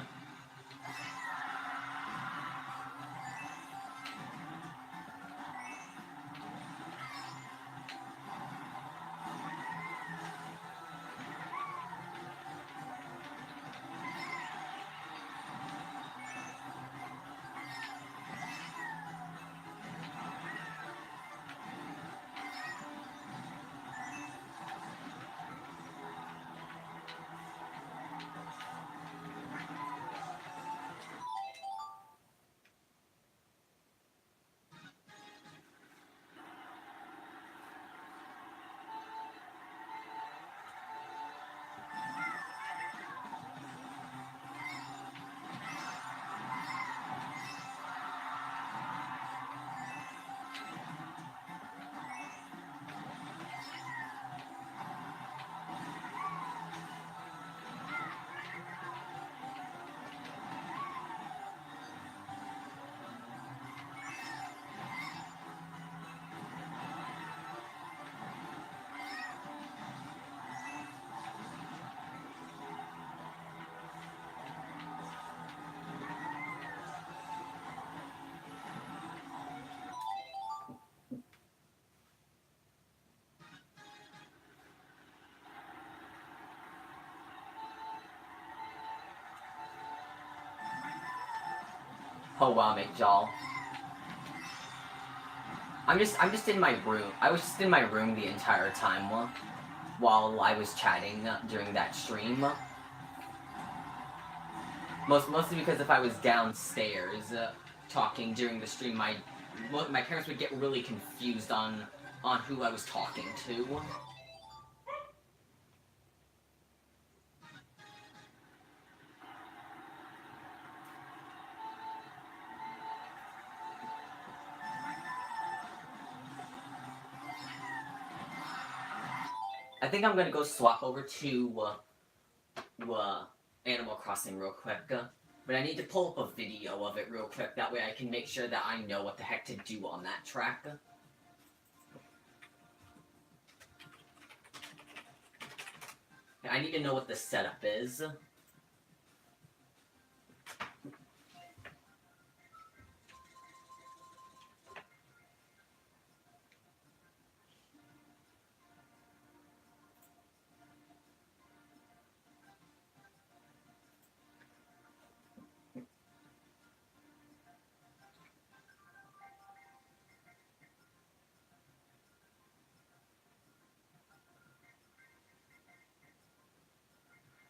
Oh wow, Mk8WiiU. I'm just in my room. I was just in my room the entire time while I was chatting during that stream. Mostly because if I was downstairs talking during the stream, my parents would get really confused on who I was talking to. I think I'm gonna go swap over to Animal Crossing real quick. But I need to pull up a video of it real quick, that way I can make sure that I know what the heck to do on that track. I need to know what the setup is.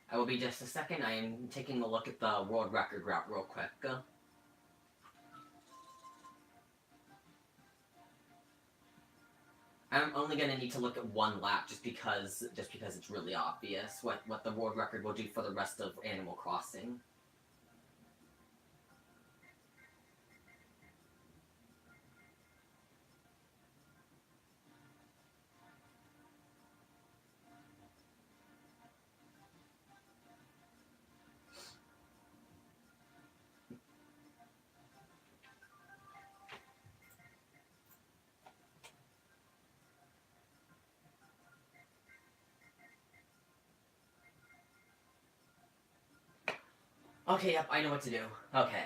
I will be just a second. I am taking a look at the world record route real quick. I'm only gonna need to look at one lap just because it's really obvious what the world record will do for the rest of Animal Crossing. Okay, yep, I know what to do. Okay.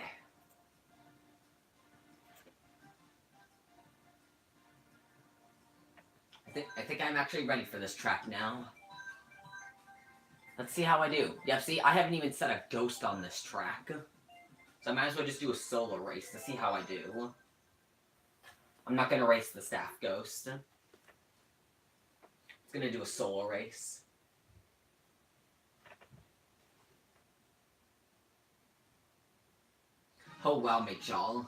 I think I'm actually ready for this track now. Let's see how I do. Yep, see, I haven't even set a ghost on this track. So I might as well just do a solo race to see how I do. I'm not gonna race the staff ghost. It's gonna do a solo race. Oh wow, Mk8WiiU.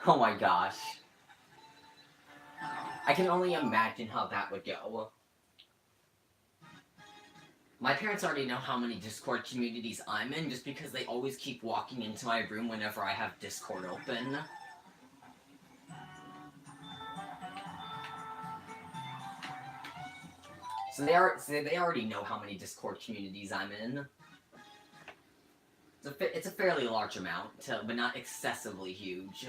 Oh my gosh. I can only imagine how that would go. My parents already know how many Discord communities I'm in just because they always keep walking into my room whenever I have Discord open. So they already know how many Discord communities I'm in. It's a fairly large amount, but not excessively huge.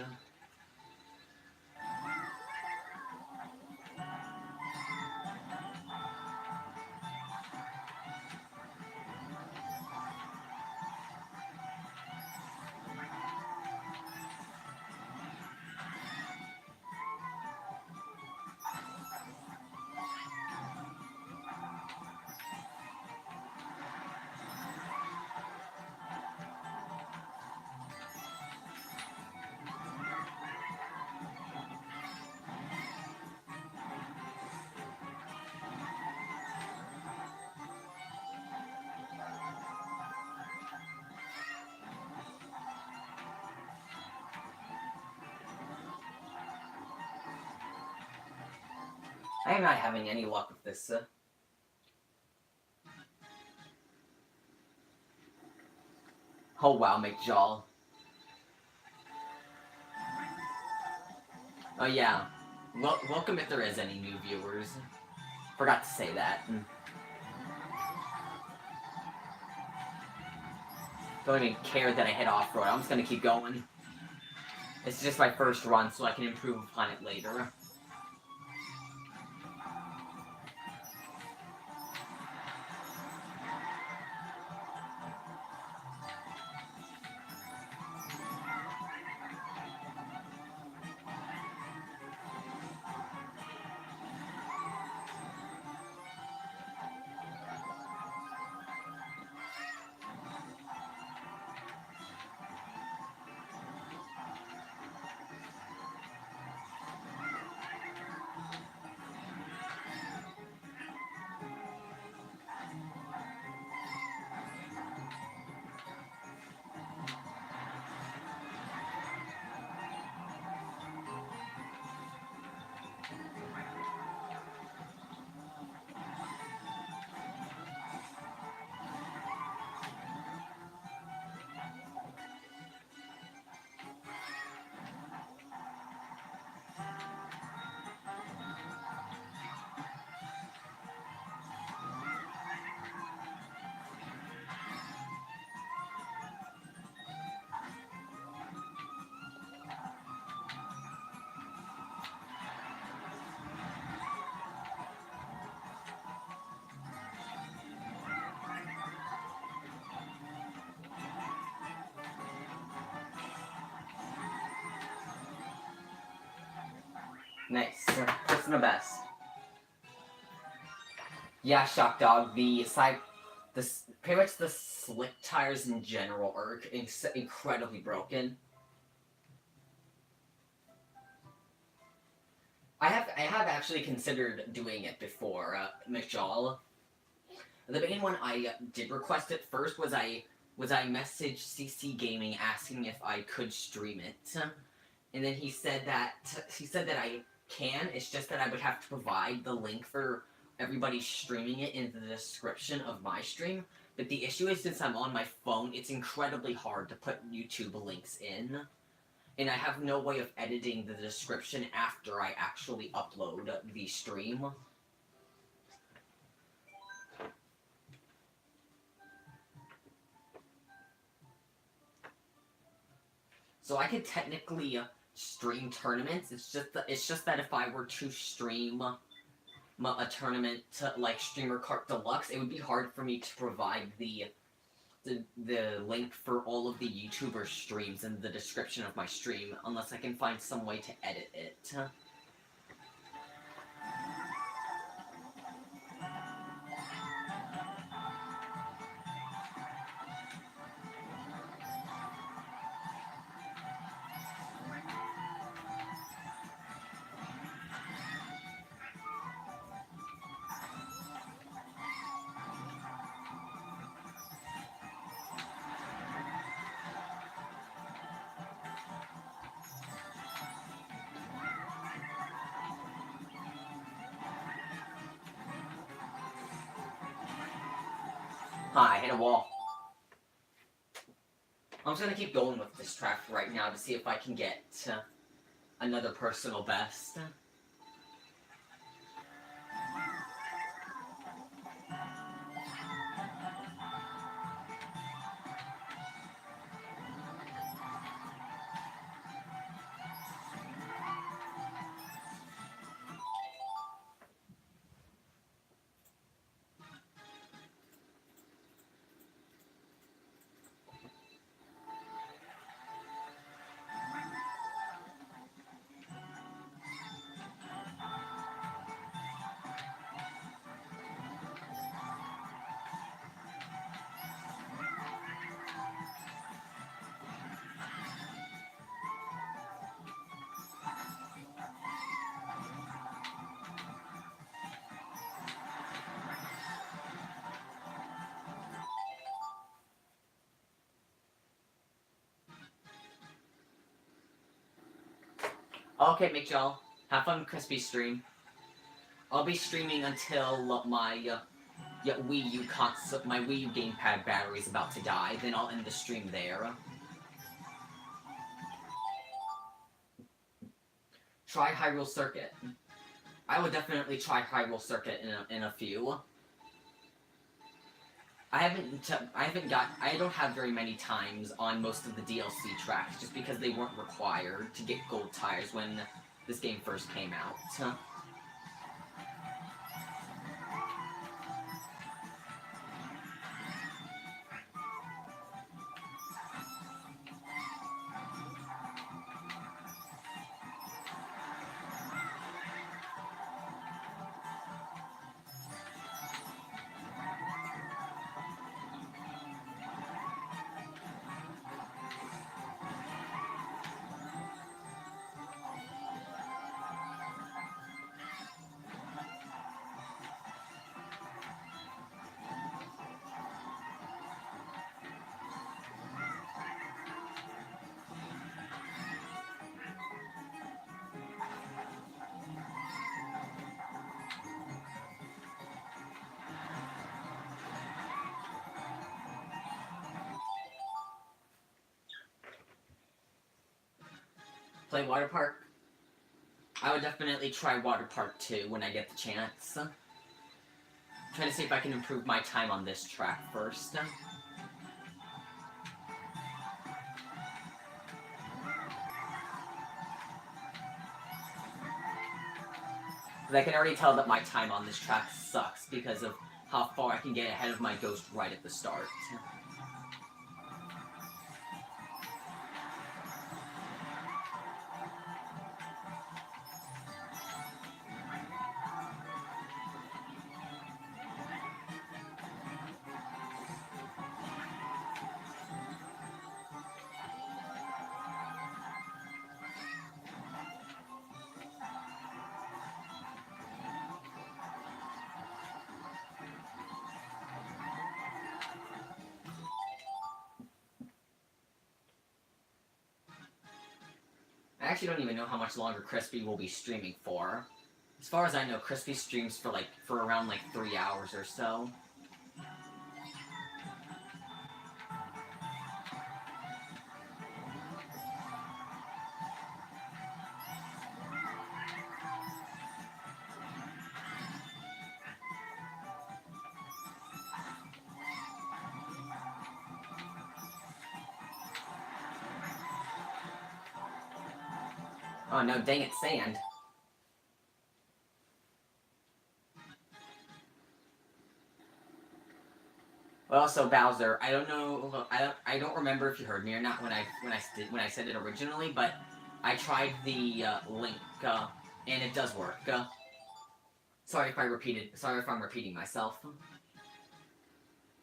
I am not having any luck with this. Oh wow, Mk8WiiU. Oh yeah. Welcome if there is any new viewers. Forgot to say that. don't even care that I hit off-road. I'm just gonna keep going. It's just my first run, so I can improve upon it later. Nice. Personal best. Yeah, Shock Dog. Pretty much the slick tires in general are incredibly broken. I have actually considered doing it before, McJawl. The main one I did request it first was I messaged CC Gaming asking if I could stream it, and then he said that I can. It's just that I would have to provide the link for everybody streaming it in the description of my stream. But the issue is, since I'm on my phone, it's incredibly hard to put YouTube links in. And I have no way of editing the description after I actually upload the stream. So I could technically stream tournaments. It's just that if I were to stream a tournament like Streamer Kart Deluxe, it would be hard for me to provide the link for all of the YouTuber streams in the description of my stream, unless I can find some way to edit it. I hit a wall. I'm just gonna keep going with this track right now to see if I can get another personal best. Okay, McJawl, have fun with Crispy's stream. I'll be streaming until my Wii U my Wii U gamepad battery is about to die. Then I'll end the stream there. Try Hyrule Circuit. I would definitely try Hyrule Circuit in a few. I don't have very many times on most of the DLC tracks just because they weren't required to get gold tires when this game first came out. Play Water Park? I would definitely try Water Park 2 when I get the chance. Try to see if I can improve my time on this track first. But I can already tell that my time on this track sucks because of how far I can get ahead of my ghost right at the start. I actually don't even know how much longer Crispy will be streaming for. As far as I know, Crispy streams for around 3 hours or so. Oh no, dang it, sand. Well, so Bowser, I don't know. I don't remember if you heard me or not when I said it originally, but I tried the link, and it does work. Sorry if I'm repeating myself,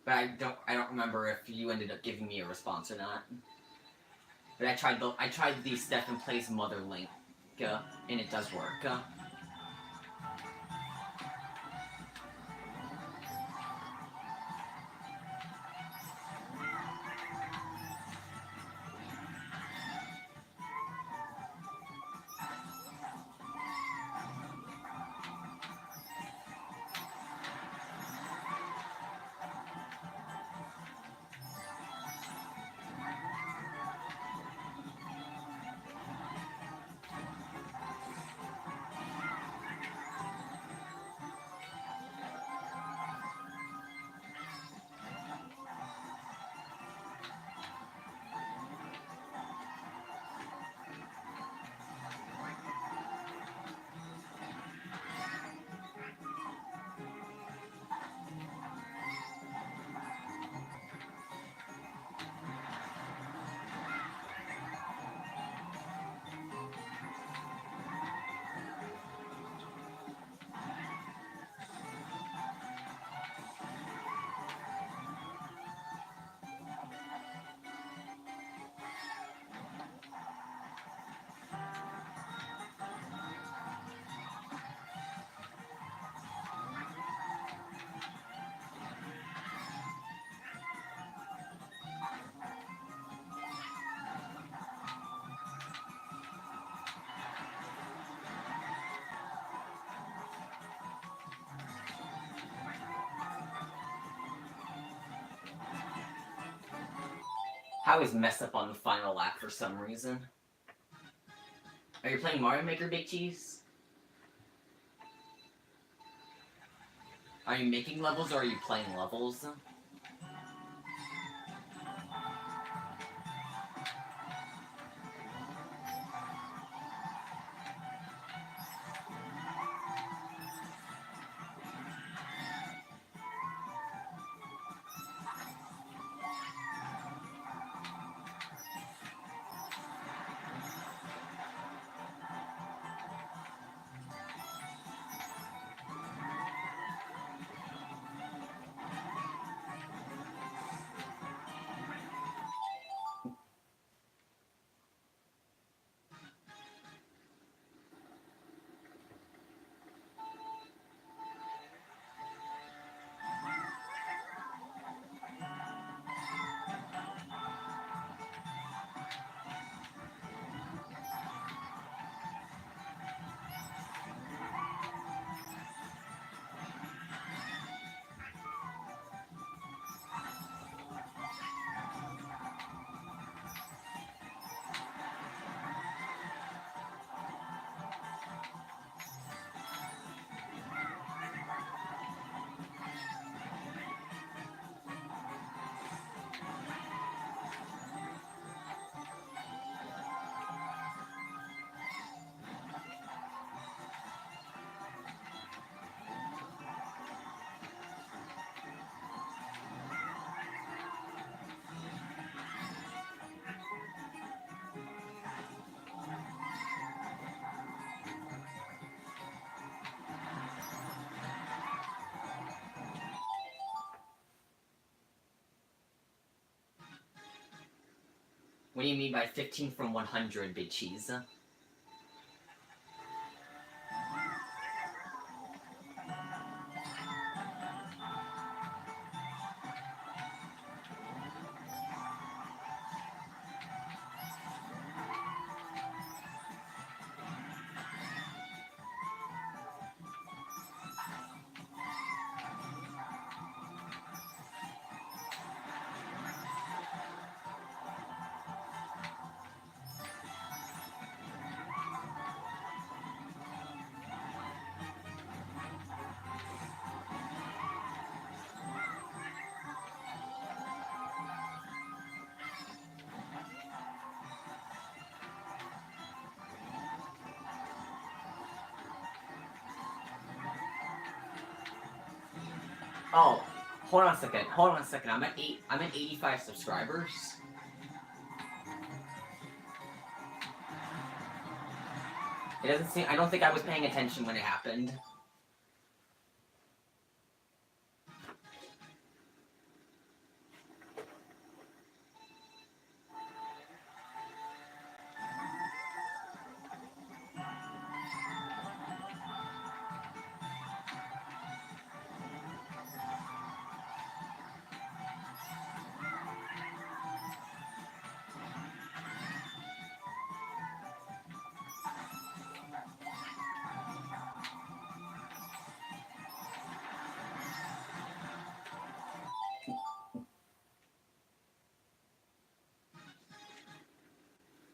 but I don't remember if you ended up giving me a response or not. But I tried the Stephen Plays Mother link, and it does work. I always mess up on the final lap for some reason. Are you playing Mario Maker, Big Cheese? Are you making levels or are you playing levels? What do you mean by 15 from 100, Big Cheese? Oh, hold on a second. Hold on a second. I'm at 85 subscribers. It doesn't seem. I don't think I was paying attention when it happened.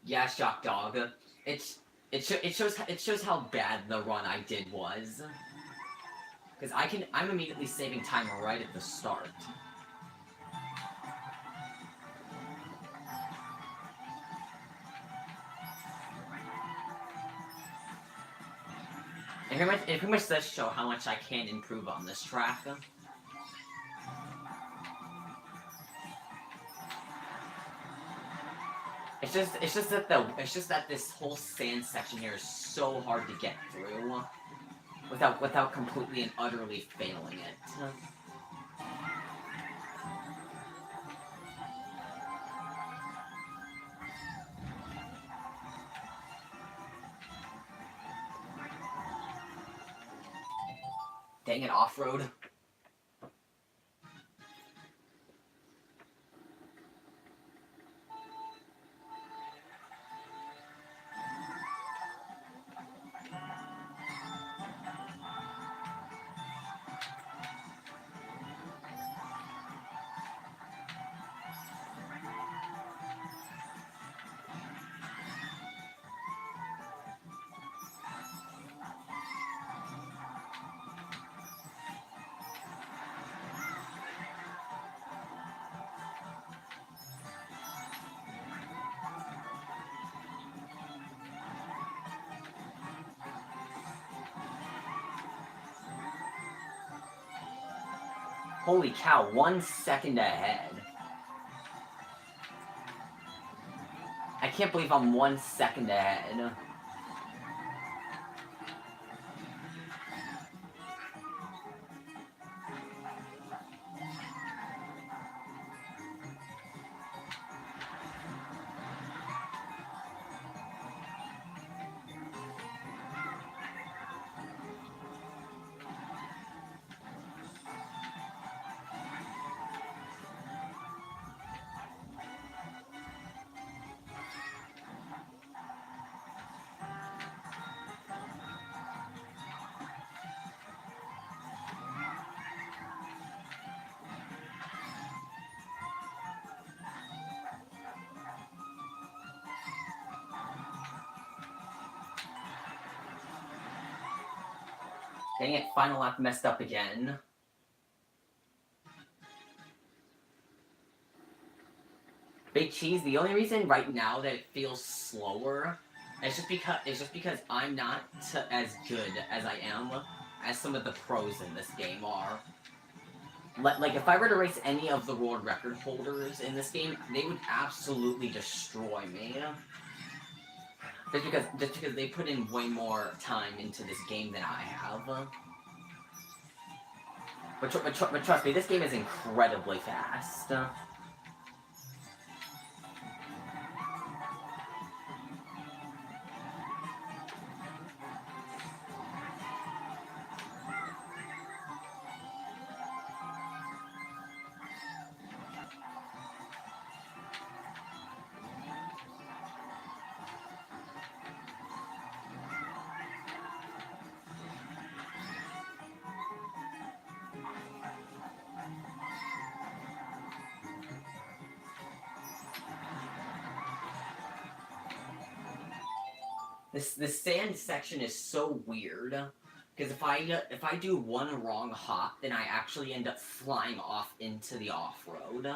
Yeah, Shock Dog. It shows how bad the run I did was. Because I'm immediately saving time right at the start. It pretty much does show how much I can improve on this track. It's just that this whole sand section here is so hard to get through without completely and utterly failing it. Dang it, off-road. Holy cow, 1 second ahead. I can't believe I'm 1 second ahead. Dang it, final lap messed up again. Big Cheese, the only reason right now that it feels slower is just because I'm not as good as I am as some of the pros in this game are. Like, if I were to race any of the world record holders in this game, they would absolutely destroy me. Just because they put in way more time into this game than I have. But trust me, this game is incredibly fast. This sand section is so weird. Because if I do one wrong hop, then I actually end up flying off into the off-road.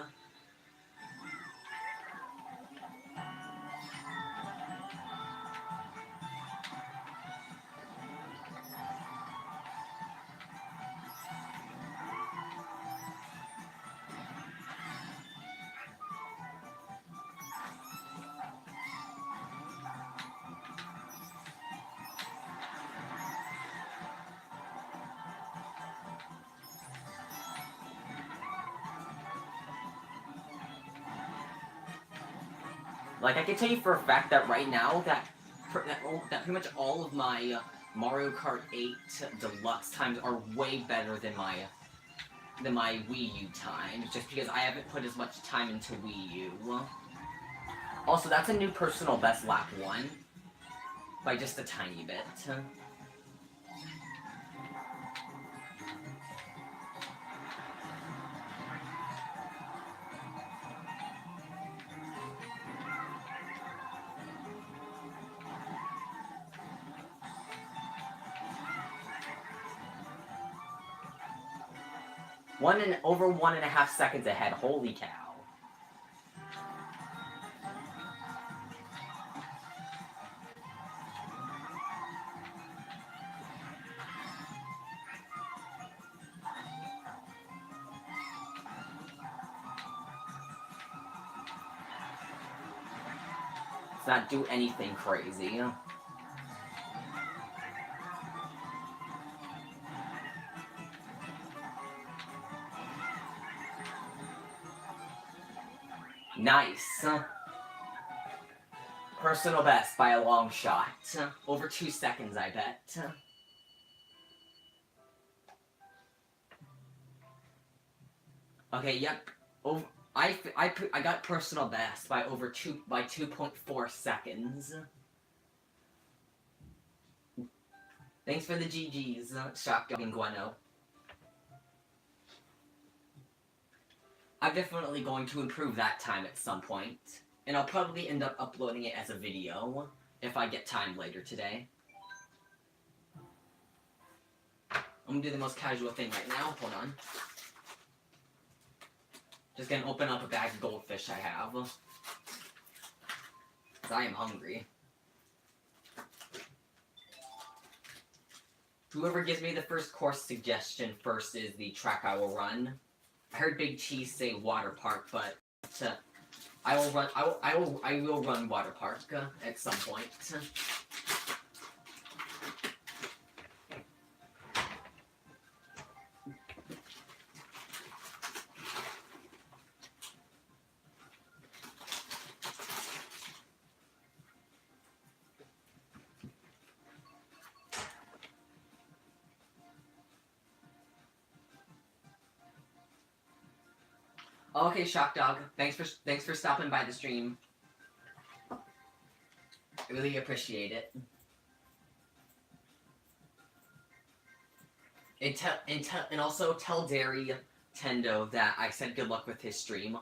Like, I can tell you for a fact that right now, that pretty much all of my Mario Kart 8 Deluxe times are way better than my Wii U times, just because I haven't put as much time into Wii U. Also, that's a new personal best lap 1, by just a tiny bit. 1.5 seconds ahead. Holy cow. Let's not do anything crazy. Nice. Personal best by a long shot. Over 2 seconds, I bet. Okay, yep. I got personal best by 2.4 seconds. Thanks for the GGs, Shotgun and Guano. I'm definitely going to improve that time at some point. And I'll probably end up uploading it as a video if I get time later today. I'm gonna do the most casual thing right now. Hold on. Just gonna open up a bag of goldfish I have. Because I am hungry. Whoever gives me the first course suggestion first is the track I will run. I heard Big Cheese say water park, but I will run water park at some point. Okay, Shock Dog. Thanks for stopping by the stream. I really appreciate it. And also tell Derry Tendo that I said good luck with his stream.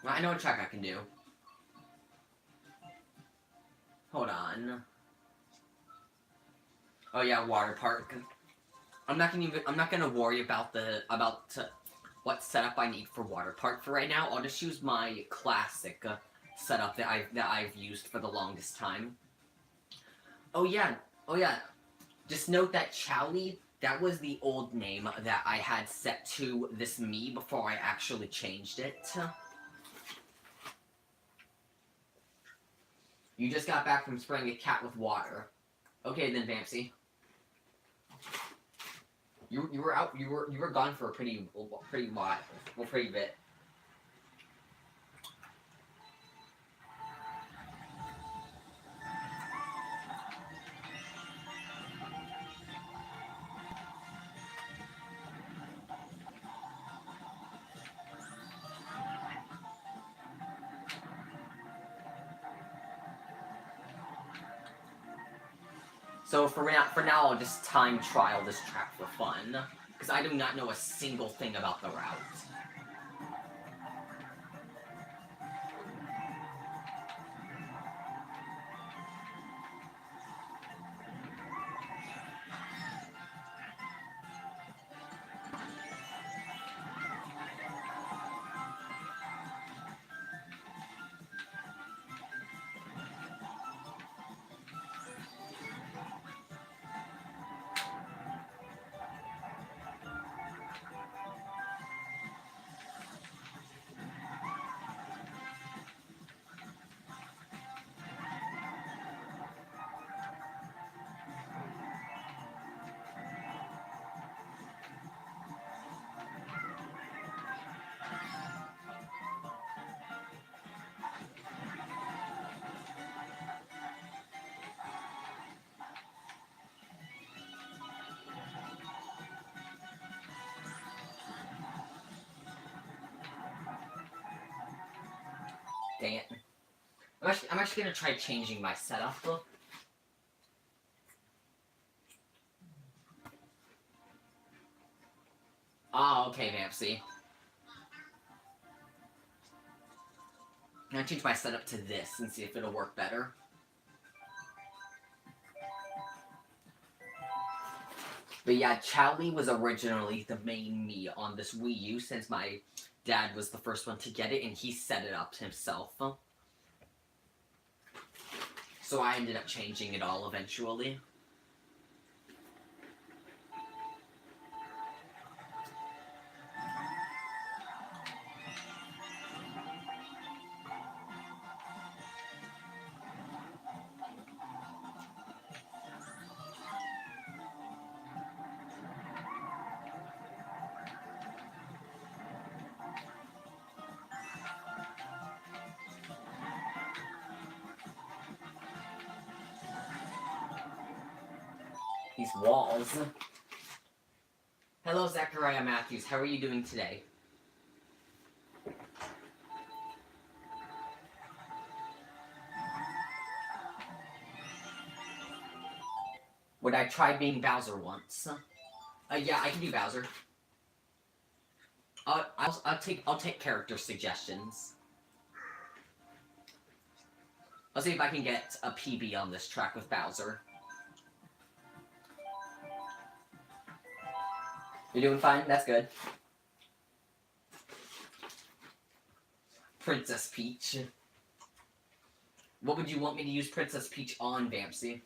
I know a track I can do. Hold on. Oh yeah, water park. I'm not gonna worry about what setup I need for water park for right now. I'll just use my classic setup that I've used for the longest time. Oh yeah. Just note that Chowly, that was the old name that I had set to this Mii before I actually changed it. You just got back from spraying a cat with water. Okay then, Vampsy. You were gone for a pretty while, well, pretty bit. So for now, I'll just time trial this track for fun, because I do not know a single thing about the route. Dang it. I'm actually gonna try changing my setup. Ah, okay, Vampsy. I'm gonna change my setup to this and see if it'll work better. But yeah, Charlie was originally the main me on this Wii U since my dad was the first one to get it and he set it up himself. So I ended up changing it all eventually. These walls. Hello, Zachariah Matthews. How are you doing today? Would I try being Bowser once? Yeah, I can do Bowser. I'll take character suggestions. I'll see if I can get a PB on this track with Bowser. You're doing fine? That's good. Princess Peach. What would you want me to use Princess Peach on, Vampsy?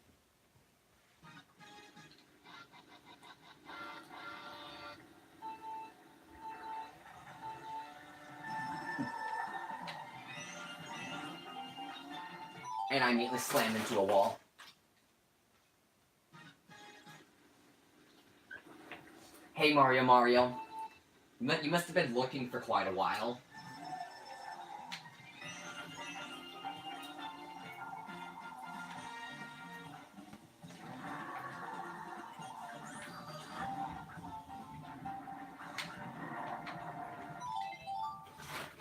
And I immediately slam into a wall. Hey, Mario. You must have been looking for quite a while.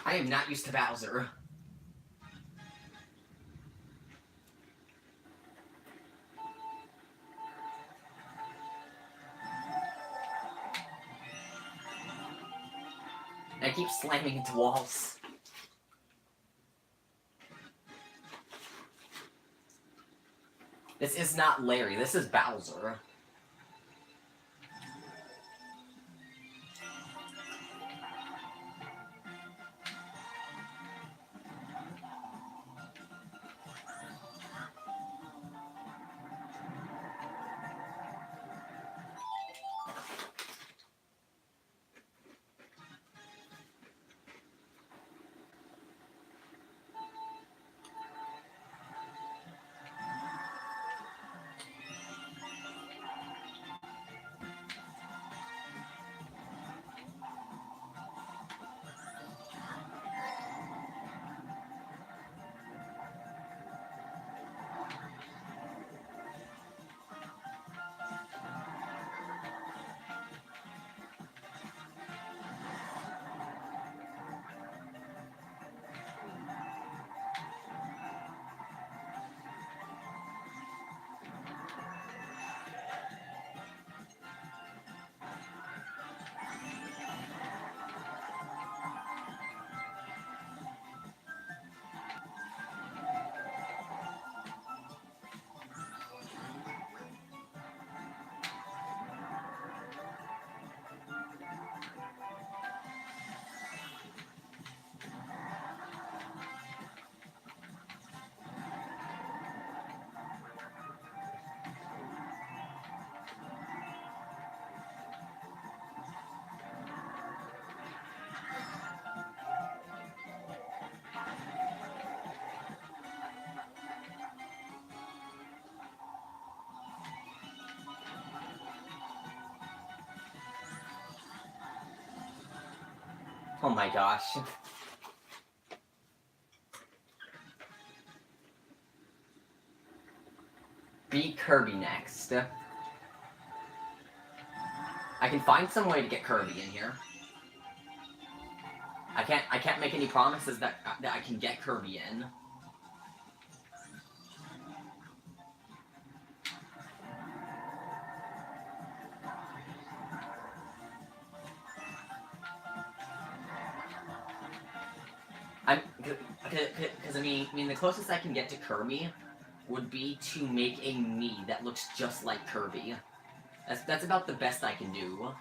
I am not used to Bowser. I keep slamming into walls. This is not Larry, this is Bowser. Oh my gosh. Be Kirby next. I can find some way to get Kirby in here. I can't make any promises that I can get Kirby in. Because I mean, the closest I can get to Kirby would be to make a me that looks just like Kirby. That's about the best I can do.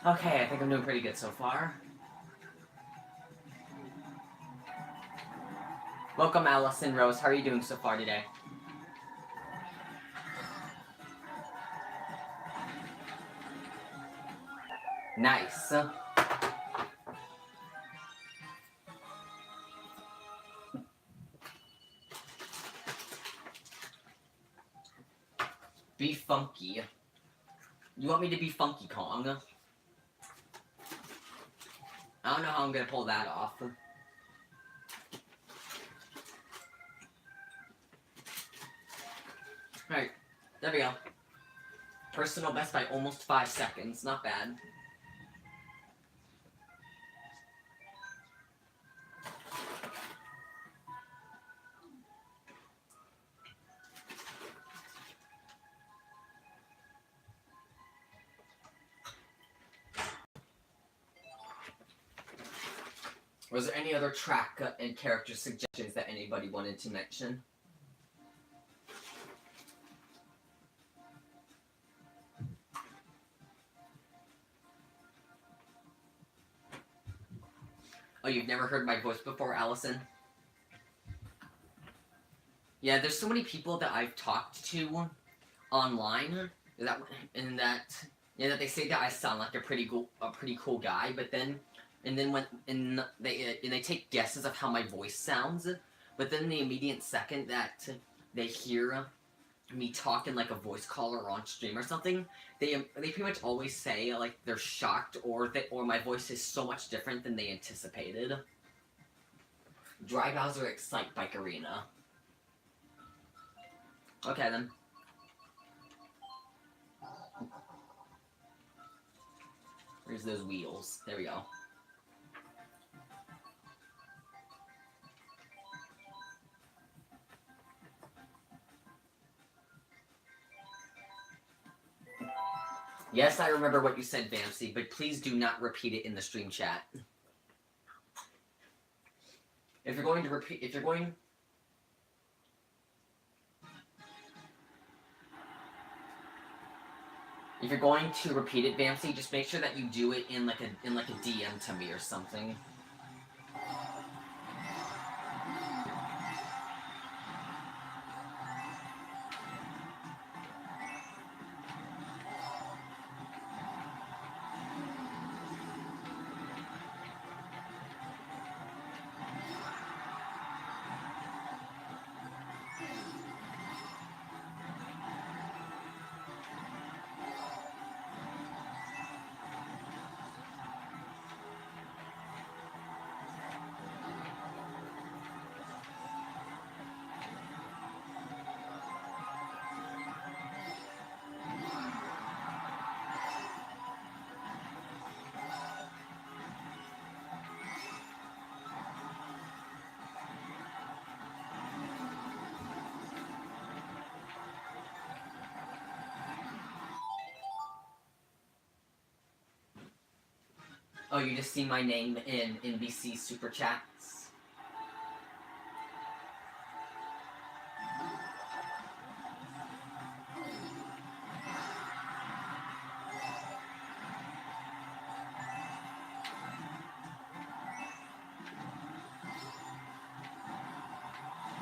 Okay, I think I'm doing pretty good so far. Welcome, Allison Rose. How are you doing so far today? Nice. Be funky. You want me to be Funky Kong? I don't know how I'm gonna pull that off. Alright, there we go. Personal best by almost 5 seconds. Not bad. Was there any other track and character suggestions that anybody wanted to mention? Oh, you've never heard my voice before, Allison? Yeah, there's so many people that I've talked to online that they say that I sound like a pretty cool guy, but then when they take guesses of how my voice sounds, but then the immediate second that they hear me talking like a voice caller on stream or something, they pretty much always say like they're shocked or my voice is so much different than they anticipated. Dry Bowser Excite Bike Arena. Okay then. Where's those wheels? There we go. Yes, I remember what you said, Vamsy, but please do not repeat it in the stream chat. If you're going to repeat it, Vamsy, just make sure that you do it in like a DM to me or something. Oh, you just see my name in NBC Super Chats?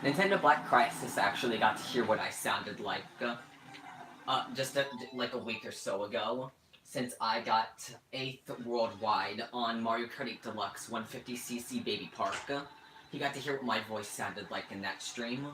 Nintendo Black Crisis actually got to hear what I sounded like just like a week or so ago, since I got 8th worldwide on Mario Kart 8 Deluxe 150cc Baby Park. He got to hear what my voice sounded like in that stream.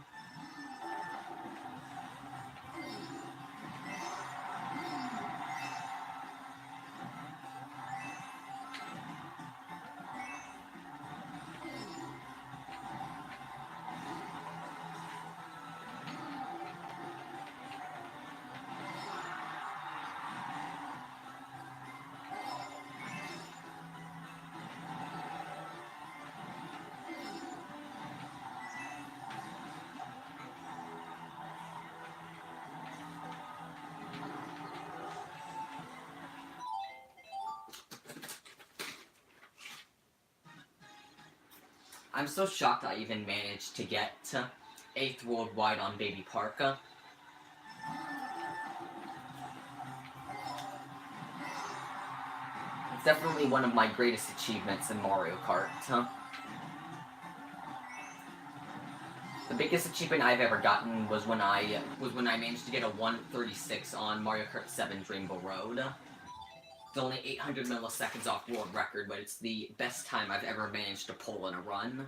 I'm so shocked I even managed to get 8th worldwide on Baby Park. It's definitely one of my greatest achievements in Mario Kart. The biggest achievement I've ever gotten was when I managed to get a 136 on Mario Kart 7 Dreamville Road. It's only 800 milliseconds off world record, but it's the best time I've ever managed to pull in a run.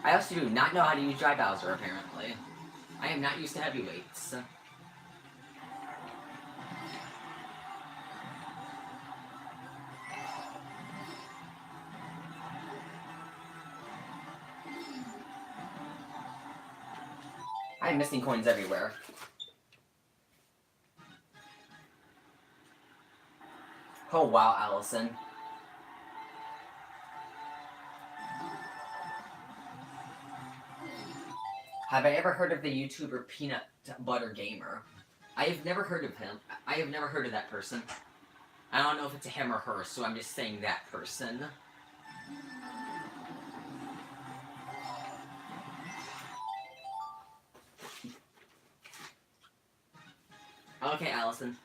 I also do not know how to use Dry Bowser, apparently. I am not used to heavyweights. I'm missing coins everywhere. Oh wow, Allison. Have I ever heard of the YouTuber Peanut Butter Gamer? I have never heard of him. I have never heard of that person. I don't know if it's a him or her, so I'm just saying that person. Okay, Allison.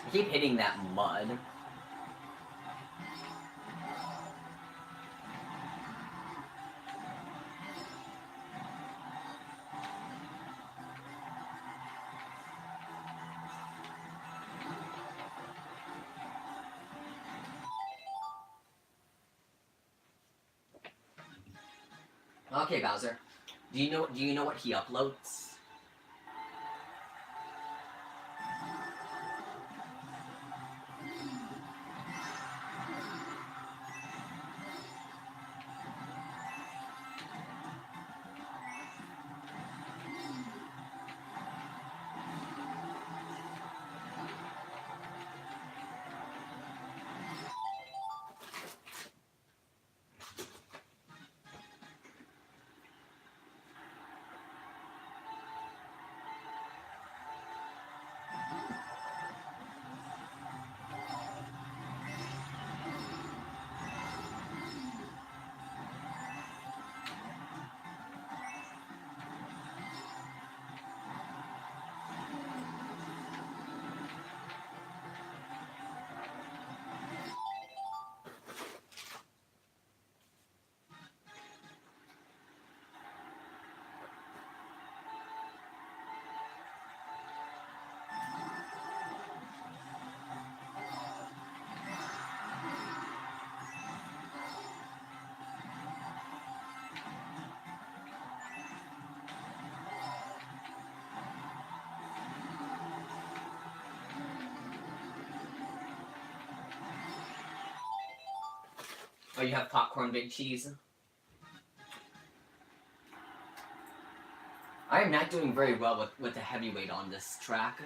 I keep hitting that mud. Okay, Bowser. Do you know what he uploads? Oh, you have popcorn big cheese? I am not doing very well with the heavyweight on this track.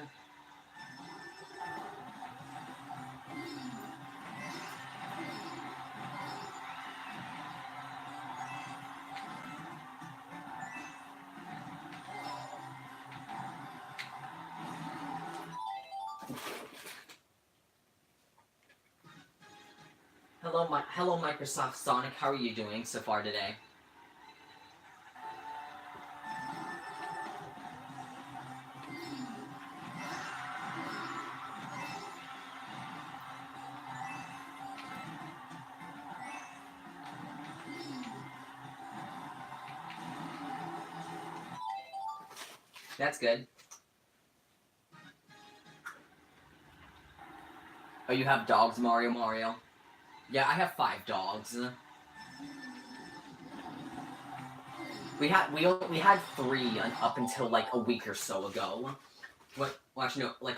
Hello, Microsoft Sonic. How are you doing so far today? That's good. Oh, you have dogs, Mario? Yeah, I have 5 dogs. We had 3 up until like a week or so ago. What? Well, actually, no, like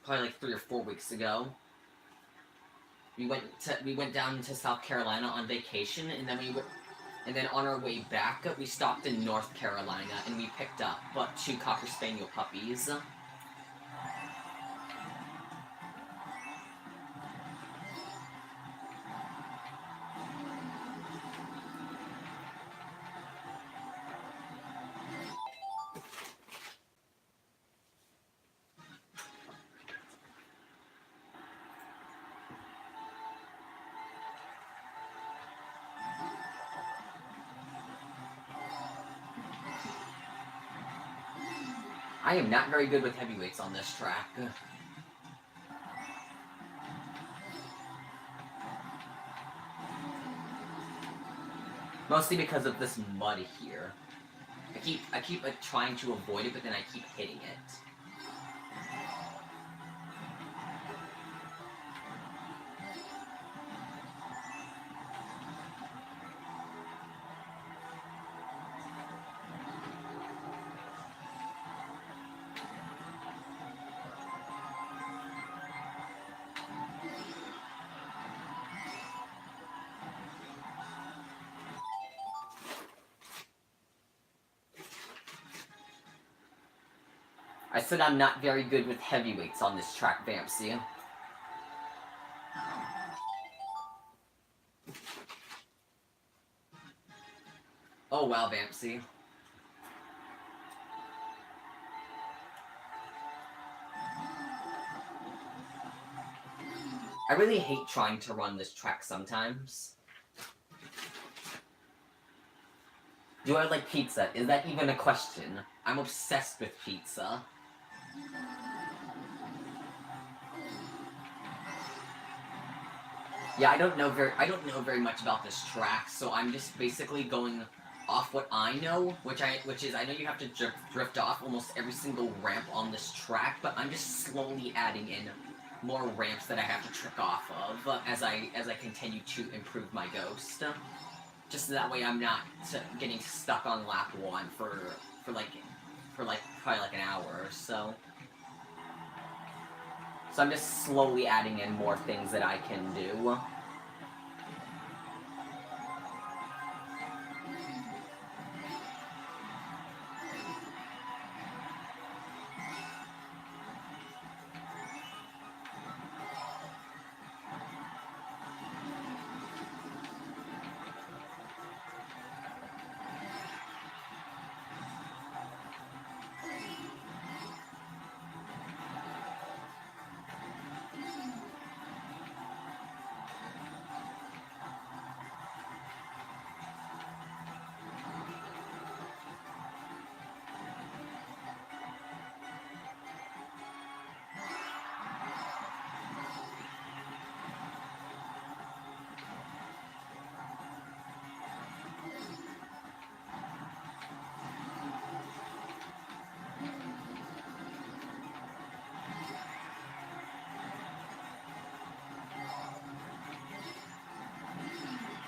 probably like 3 or 4 weeks ago. We went down to South Carolina on vacation, and then on our way back, we stopped in North Carolina, and we picked up 2 Cocker Spaniel puppies. I am not very good with heavyweights on this track. Mostly because of this mud here. I keep like trying to avoid it, but then I keep hitting it. I said I'm not very good with heavyweights on this track, Vampsy. Oh wow, Vampsy. I really hate trying to run this track sometimes. Do I like pizza? Is that even a question? I'm obsessed with pizza. Yeah, I don't know very much about this track, so I'm just basically going off what I know, which is I know you have to drift off almost every single ramp on this track, but I'm just slowly adding in more ramps that I have to trick off of as I continue to improve my ghost. Just so that way I'm not getting stuck on lap 1 for probably like an hour or so. So I'm just slowly adding in more things that I can do.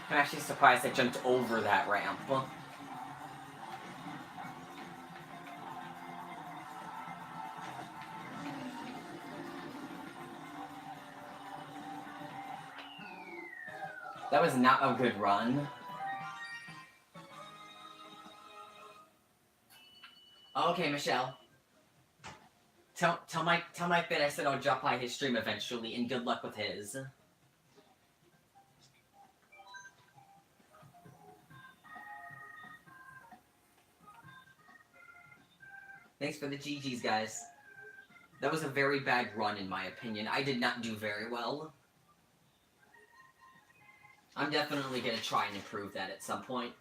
I'm actually surprised I jumped over that ramp. That was not a good run. Okay, Michelle. Tell Mike that I said I'll drop by his stream eventually, and good luck with his. Thanks for the GGs, guys. That was a very bad run, in my opinion. I did not do very well. I'm definitely gonna try and improve that at some point.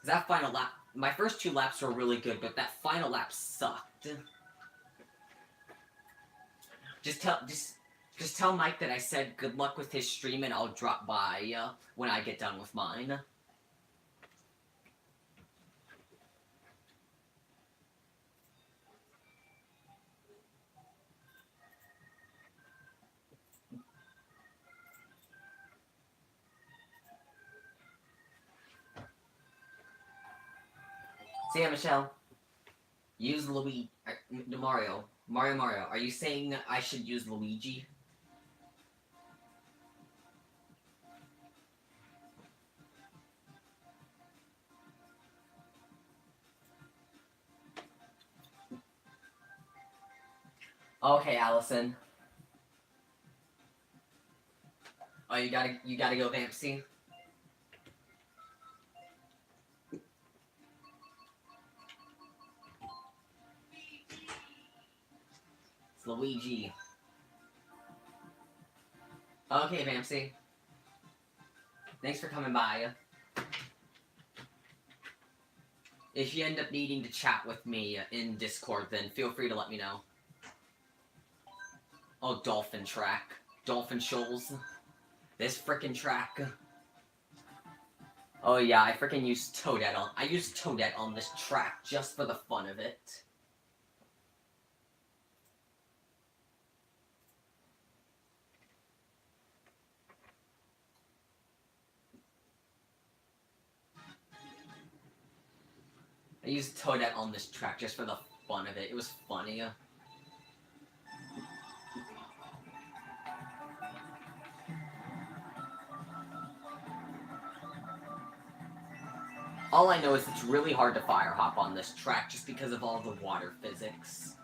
That final lap, my first 2 laps were really good, but that final lap sucked. Just tell Mike that I said good luck with his stream, and I'll drop by when I get done with mine. See ya, Michelle. Use Luigi. Mario. Are you saying I should use Luigi? Okay, Allison. Oh, you gotta go, Vampsy. It's Luigi. Okay, Vampsy. Thanks for coming by. If you end up needing to chat with me in Discord, then feel free to let me know. Oh, Dolphin track. Dolphin Shoals. This frickin' track. Oh yeah, I frickin' used Toadette on. I used Toadette on this track just for the fun of it. I used Toadette on this track just for the fun of it. It was funny. All I know is it's really hard to fire hop on this track just because of all the water physics.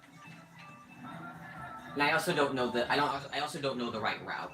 And I also don't know I also don't know the right route.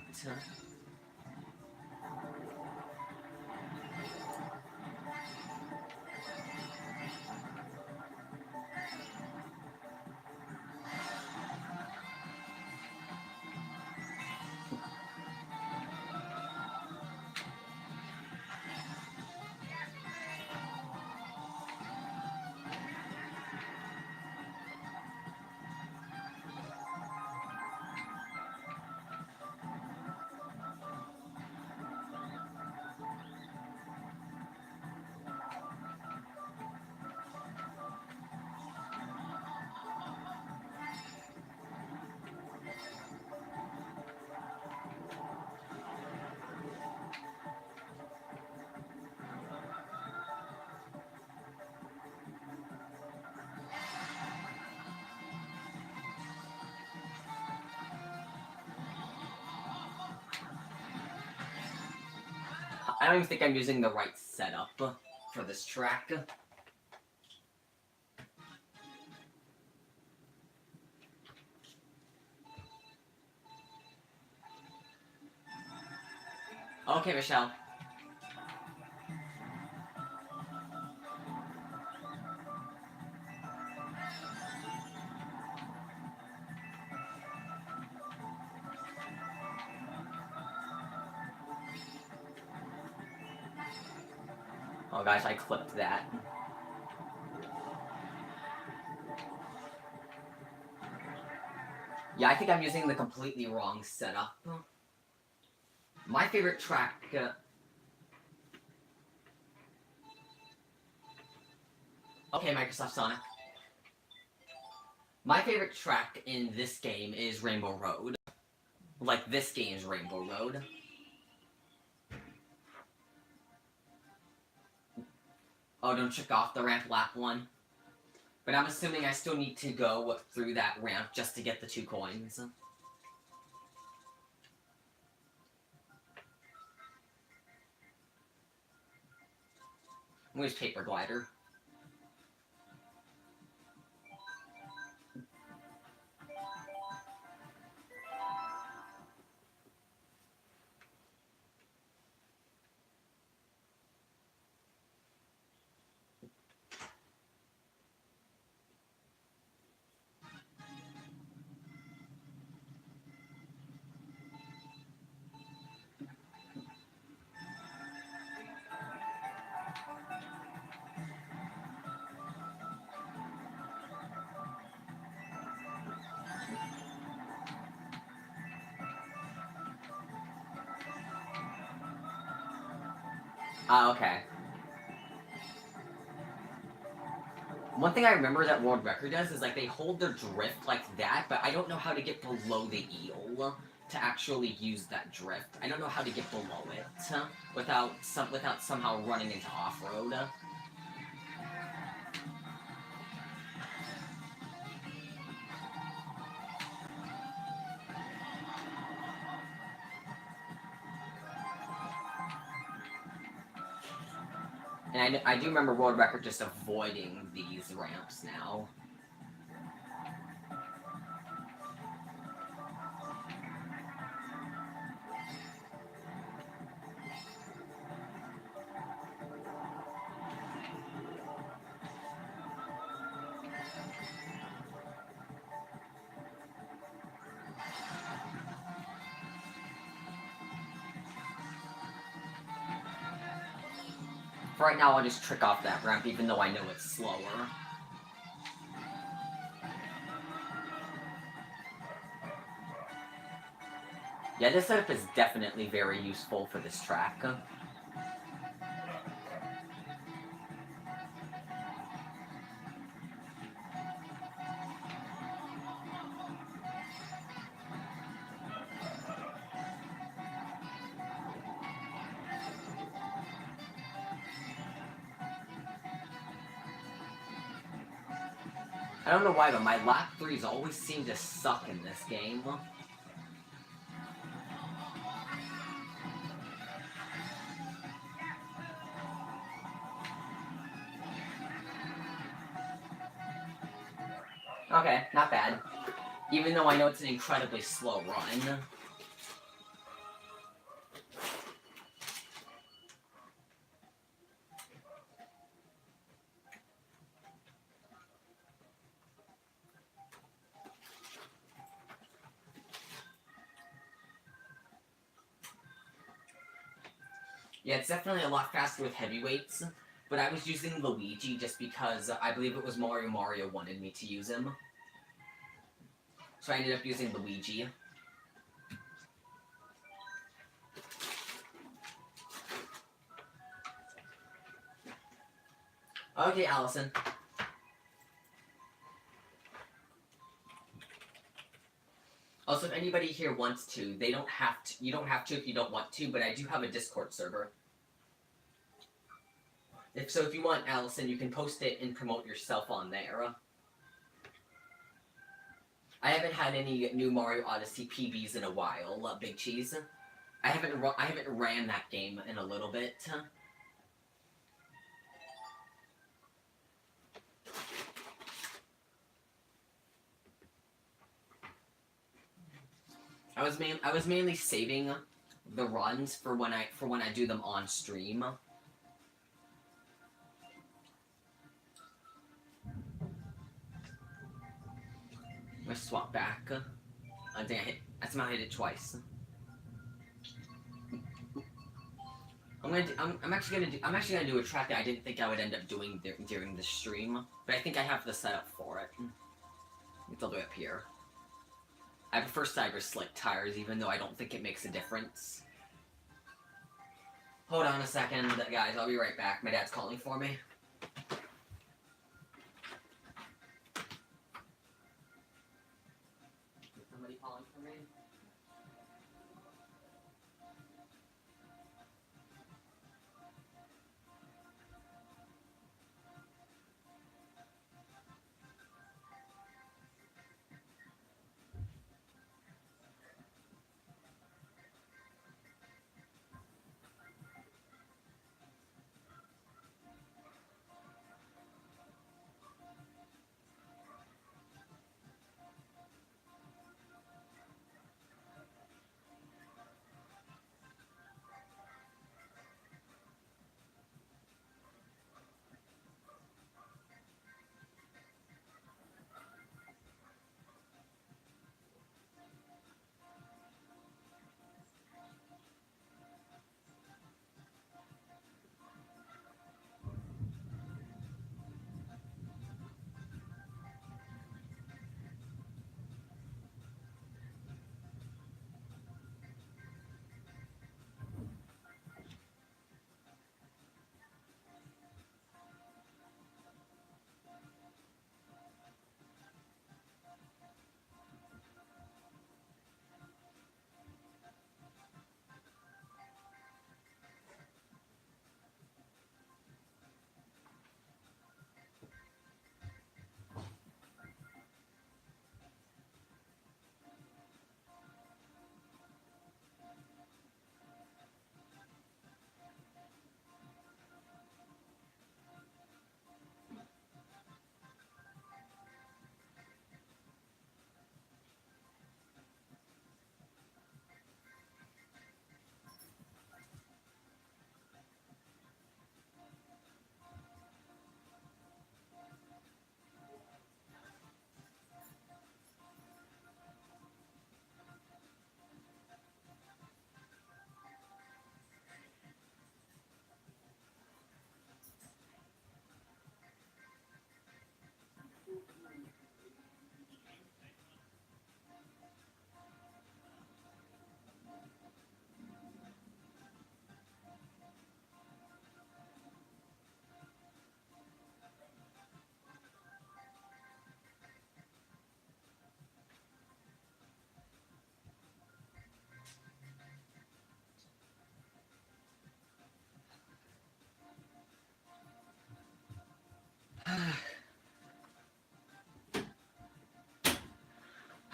I don't even think I'm using the right setup for this track. Okay, Michelle. Oh gosh, I clipped that. Yeah, I think I'm using the completely wrong setup. My favorite track... Okay, Microsoft Sonic. My favorite track in this game is Rainbow Road. Like, this game's Rainbow Road. Oh, don't check off the ramp lap 1. But I'm assuming I still need to go through that ramp just to get the 2 coins. I'm gonna use paper glider. Okay. One thing I remember that World Record does is, like, they hold their drift like that, but I don't know how to get below the eel to actually use that drift. I don't know how to get below it without somehow running into off-road. And I do remember World Record just avoiding these ramps now. For right now, I'll just trick off that ramp, even though I know it's slower. Yeah, this setup is definitely very useful for this track. I don't know why, but my lap 3s always seem to suck in this game. Okay, not bad. Even though I know it's an incredibly slow run. Yeah, it's definitely a lot faster with heavyweights, but I was using Luigi just because I believe it was Mario wanted me to use him. So I ended up using Luigi. Okay, Allison. Also, if anybody here wants to, they don't have to. You don't have to if you don't want to, but I do have a Discord server. If you want, Allison, you can post it and promote yourself on there. I haven't had any new Mario Odyssey PBs in a while, Big Cheese. I haven't ran that game in a little bit. I was mainly saving the runs for when I do them on stream. I'm gonna swap back. I think I somehow hit it twice. I'm actually gonna do a track that I didn't think I would end up doing during the stream, but I think I have the setup for it. It's all the way up here. I prefer Cyber Slick tires, even though I don't think it makes a difference. Hold on a second, guys. I'll be right back. My dad's calling for me. Is somebody calling for me?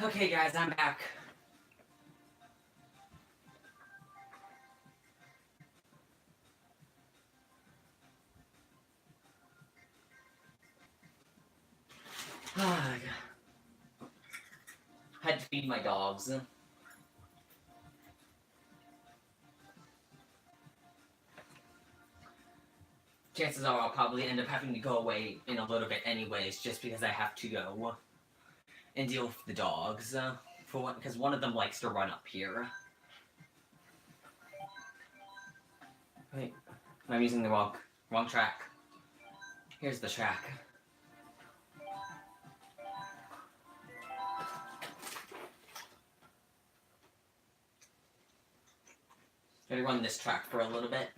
Okay, guys, I'm back. Had to feed my dogs. Chances are I'll probably end up having to go away in a little bit anyways, just because I have to go and deal with the dogs. Because one of them likes to run up here. Wait, I'm using the wrong track. Here's the track. Gonna run this track for a little bit.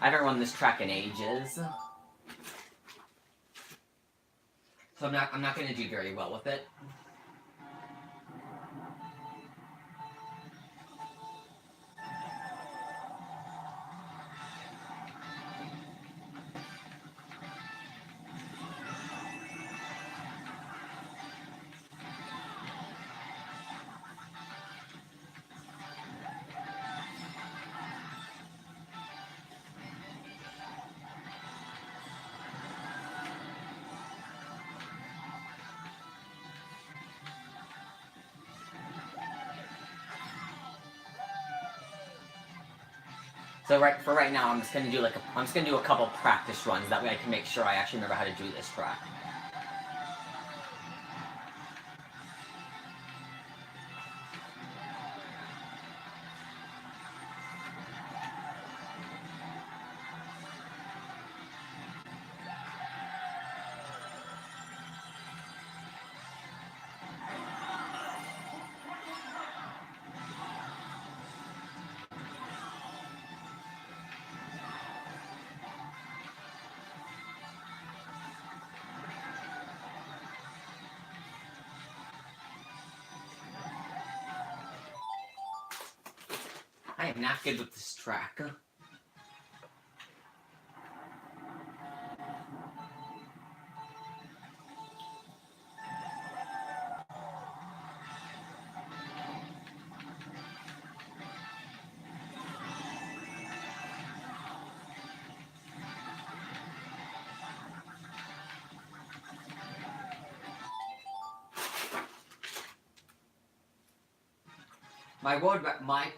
I haven't run this track in ages. So I'm not gonna do very well with it. So for right now, I'm just gonna do a couple practice runs. That way, I can make sure I actually remember how to do this track. I am not good with this track.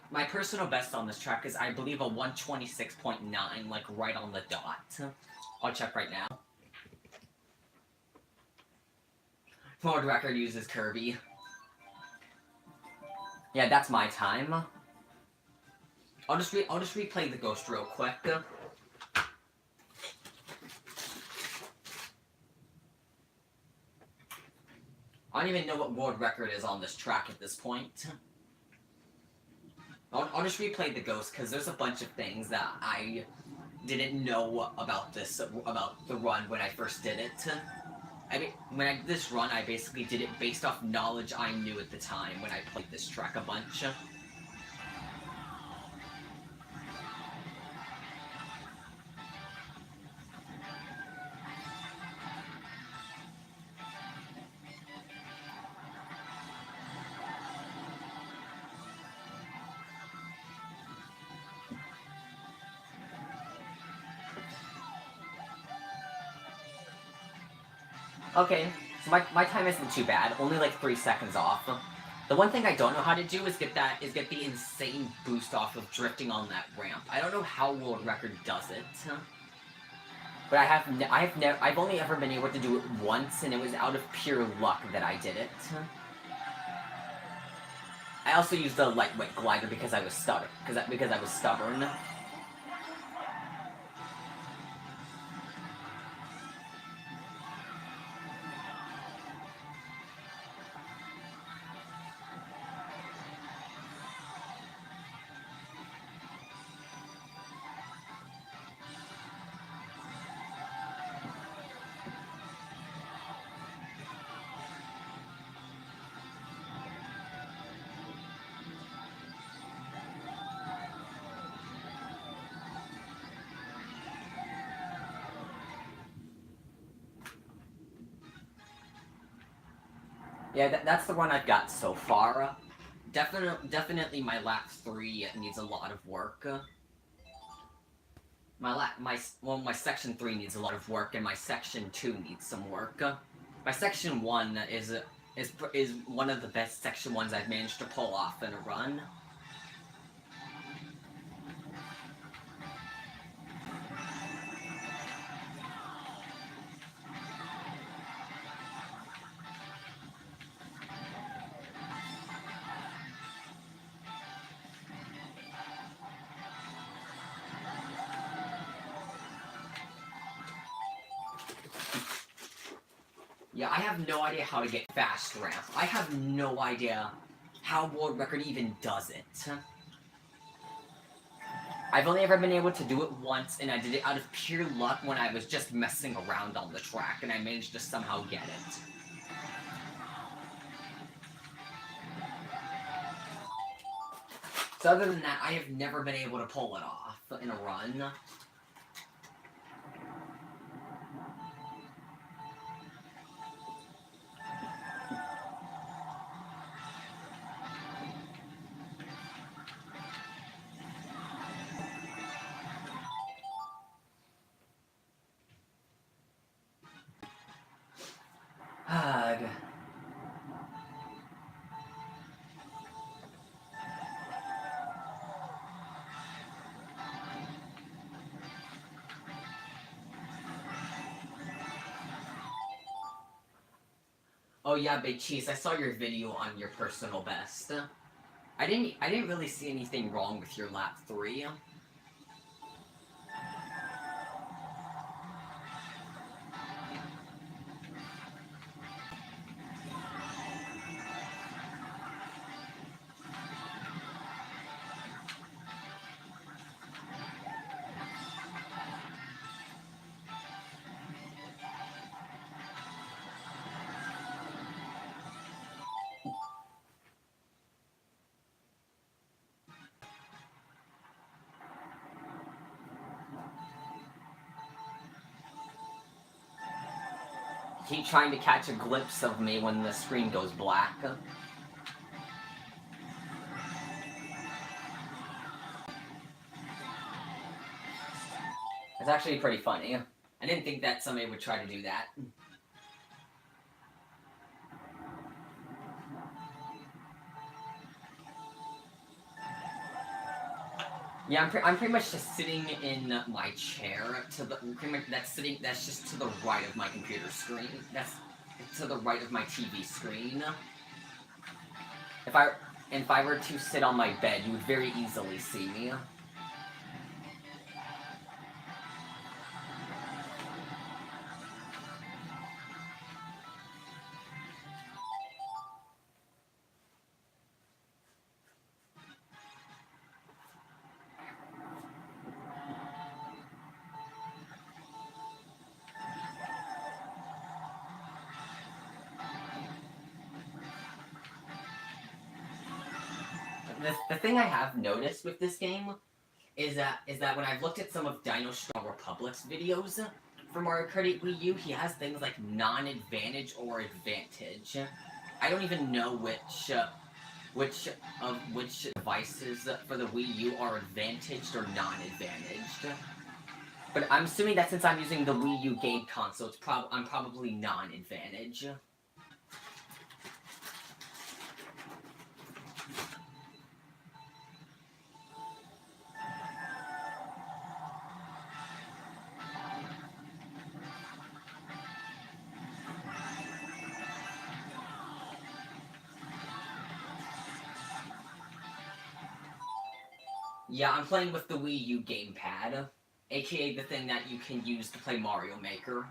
My personal best on this track is, I believe, a 126.9, like right on the dot. I'll check right now. World record uses Kirby. Yeah, that's my time. I'll just replay the ghost real quick. I don't even know what world record is on this track at this point. I'll just replay the ghost, because there's a bunch of things that I didn't know about the run when I first did it. I mean, when I did this run, I basically did it based off knowledge I knew at the time when I played this track a bunch. Okay, so my time isn't too bad, only like 3 seconds off. The one thing I don't know how to do is get the insane boost off of drifting on that ramp. I don't know how world record does it, but I've only ever been able to do it once, and it was out of pure luck that I did it. I also used the lightweight glider because I was stubborn. Because I was stubborn. Yeah, that's the one I've got so far. Definitely my lap 3 needs a lot of work. My section 3 needs a lot of work, and my section 2 needs some work. My section 1 is one of the best section 1s I've managed to pull off in a run. Yeah, I have no idea how to get fast ramp. I have no idea how world record even does it. I've only ever been able to do it once, and I did it out of pure luck when I was just messing around on the track, and I managed to somehow get it. So other than that, I have never been able to pull it off in a run. Ugh. Oh yeah, Big Cheese, I saw your video on your personal best. I didn't really see anything wrong with your lap 3. Keep trying to catch a glimpse of me when the screen goes black. It's actually pretty funny. I didn't think that somebody would try to do that. Yeah, I'm pretty much just sitting in my chair to the that's just to the right of my computer screen. That's to the right of my TV screen. If I were to sit on my bed, you would very easily see me. The thing I have noticed with this game is that when I've looked at some of Dino Strong Republic's videos for Mario Kart 8 Wii U, he has things like non-advantage or advantage. I don't even know which devices for the Wii U are advantaged or non-advantaged. But I'm assuming that since I'm using the Wii U game console, I'm probably non-advantage. Yeah, I'm playing with the Wii U gamepad, aka the thing that you can use to play Mario Maker.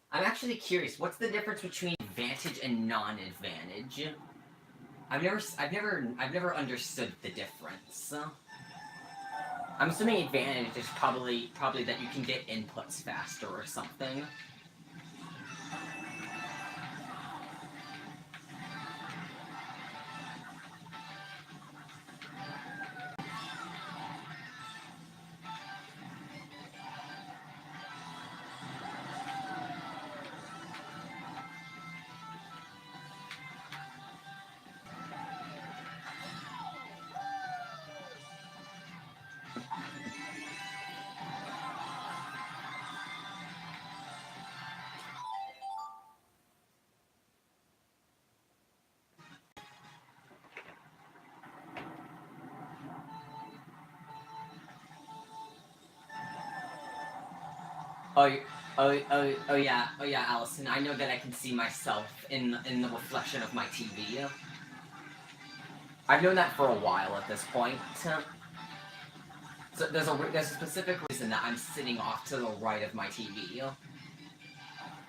I'm actually curious, what's the difference between advantage and non-advantage? I've never understood the difference. I'm assuming advantage is probably that you can get inputs faster or something. Oh yeah, Allison. I know that I can see myself in the reflection of my TV. I've known that for a while at this point. So there's a specific reason that I'm sitting off to the right of my TV.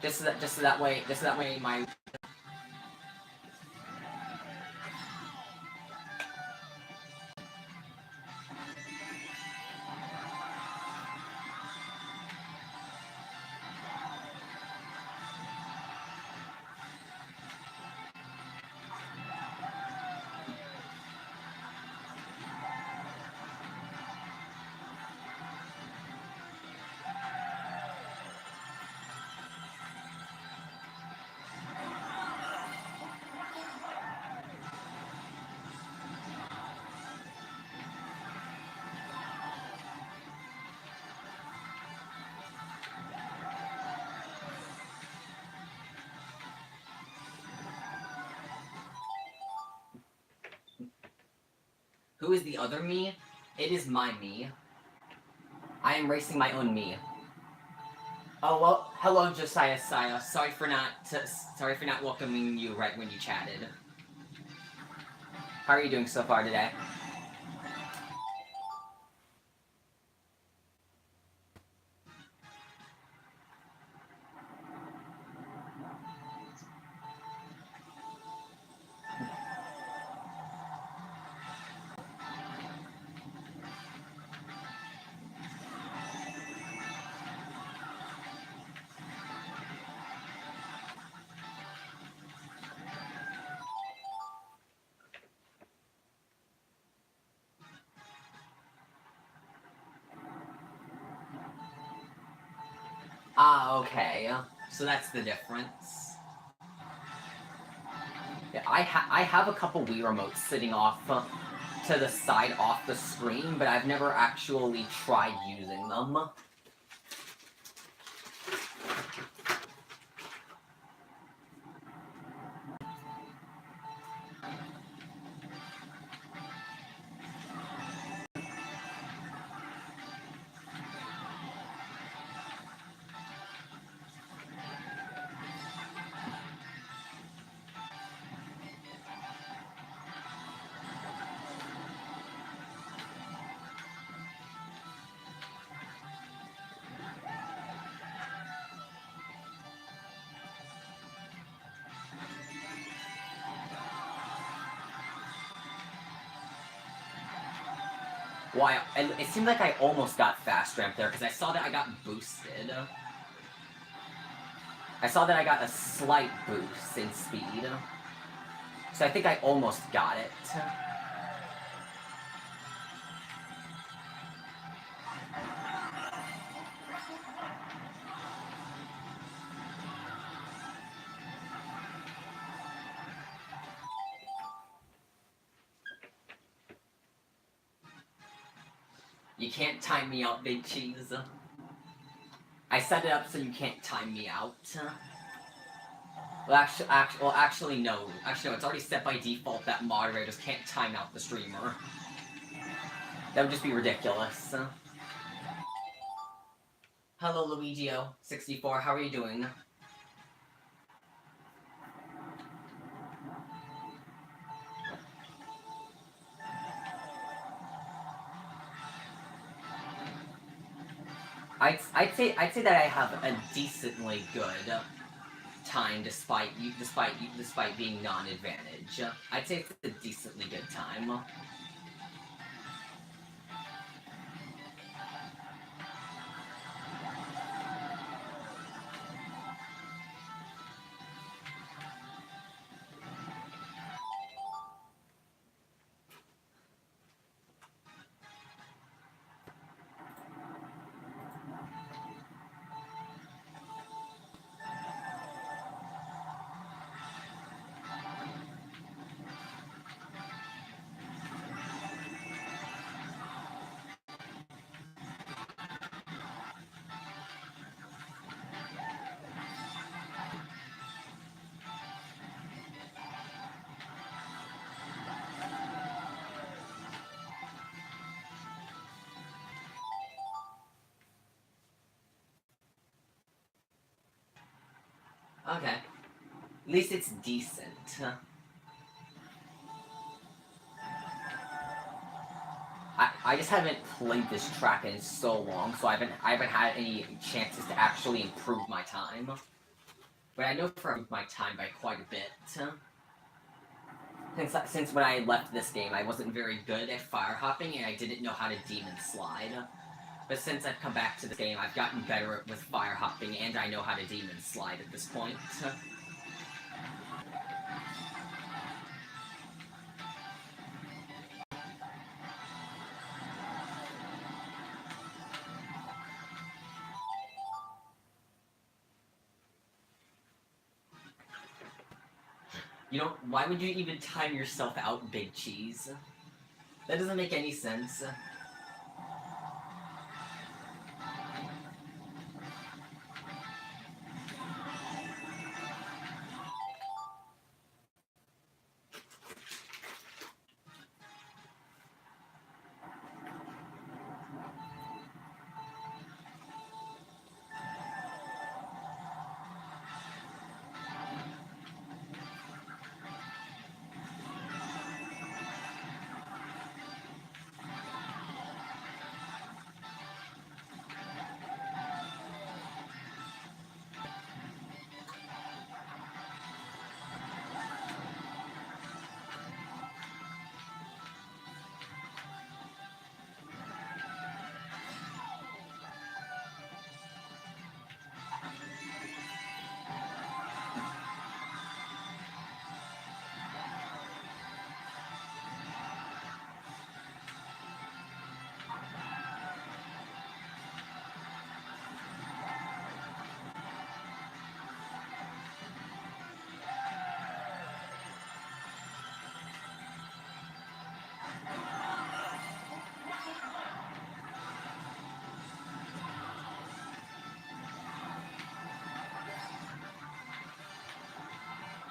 Just so that way my. Who is the other me? It is my me. I am racing my own me. Oh well, hello Josiah Saya. Sorry for not welcoming you right when you chatted. How are you doing so far today? Ah, okay. So that's the difference. Yeah, I have a couple Wii remotes sitting off to the side off the screen, but I've never actually tried using them. Why? It seemed like I almost got fast ramp there because I saw that I got boosted. I saw that I got a slight boost in speed. So I think I almost got it. You can't time me out, big cheese. I set it up so you can't time me out. Well, actually, no. Actually, no, it's already set by default that moderators can't time out the streamer. That would just be ridiculous. Hello, Luigio64, how are you doing? I'd say that I have a decently good time despite being non-advantage. I'd say it's a decently good time. Okay. At least it's decent. I just haven't played this track in so long, so I haven't had any chances to actually improve my time. But I know for my time by quite a bit. Since when I left this game, I wasn't very good at fire hopping, and I didn't know how to demon slide. But since I've come back to the game, I've gotten better with fire hopping, and I know how to demon slide at this point. You don't. Why would you even time yourself out, Big Cheese? That doesn't make any sense.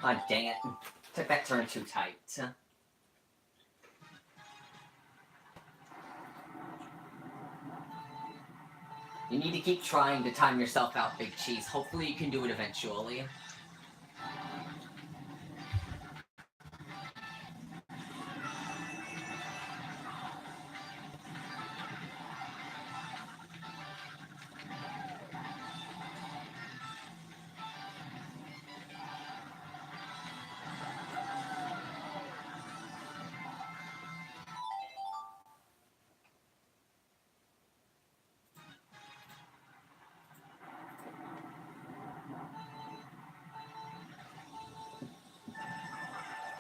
Ah, dang it. Took that turn too tight. You need to keep trying to time yourself out, Big Cheese. Hopefully you can do it eventually.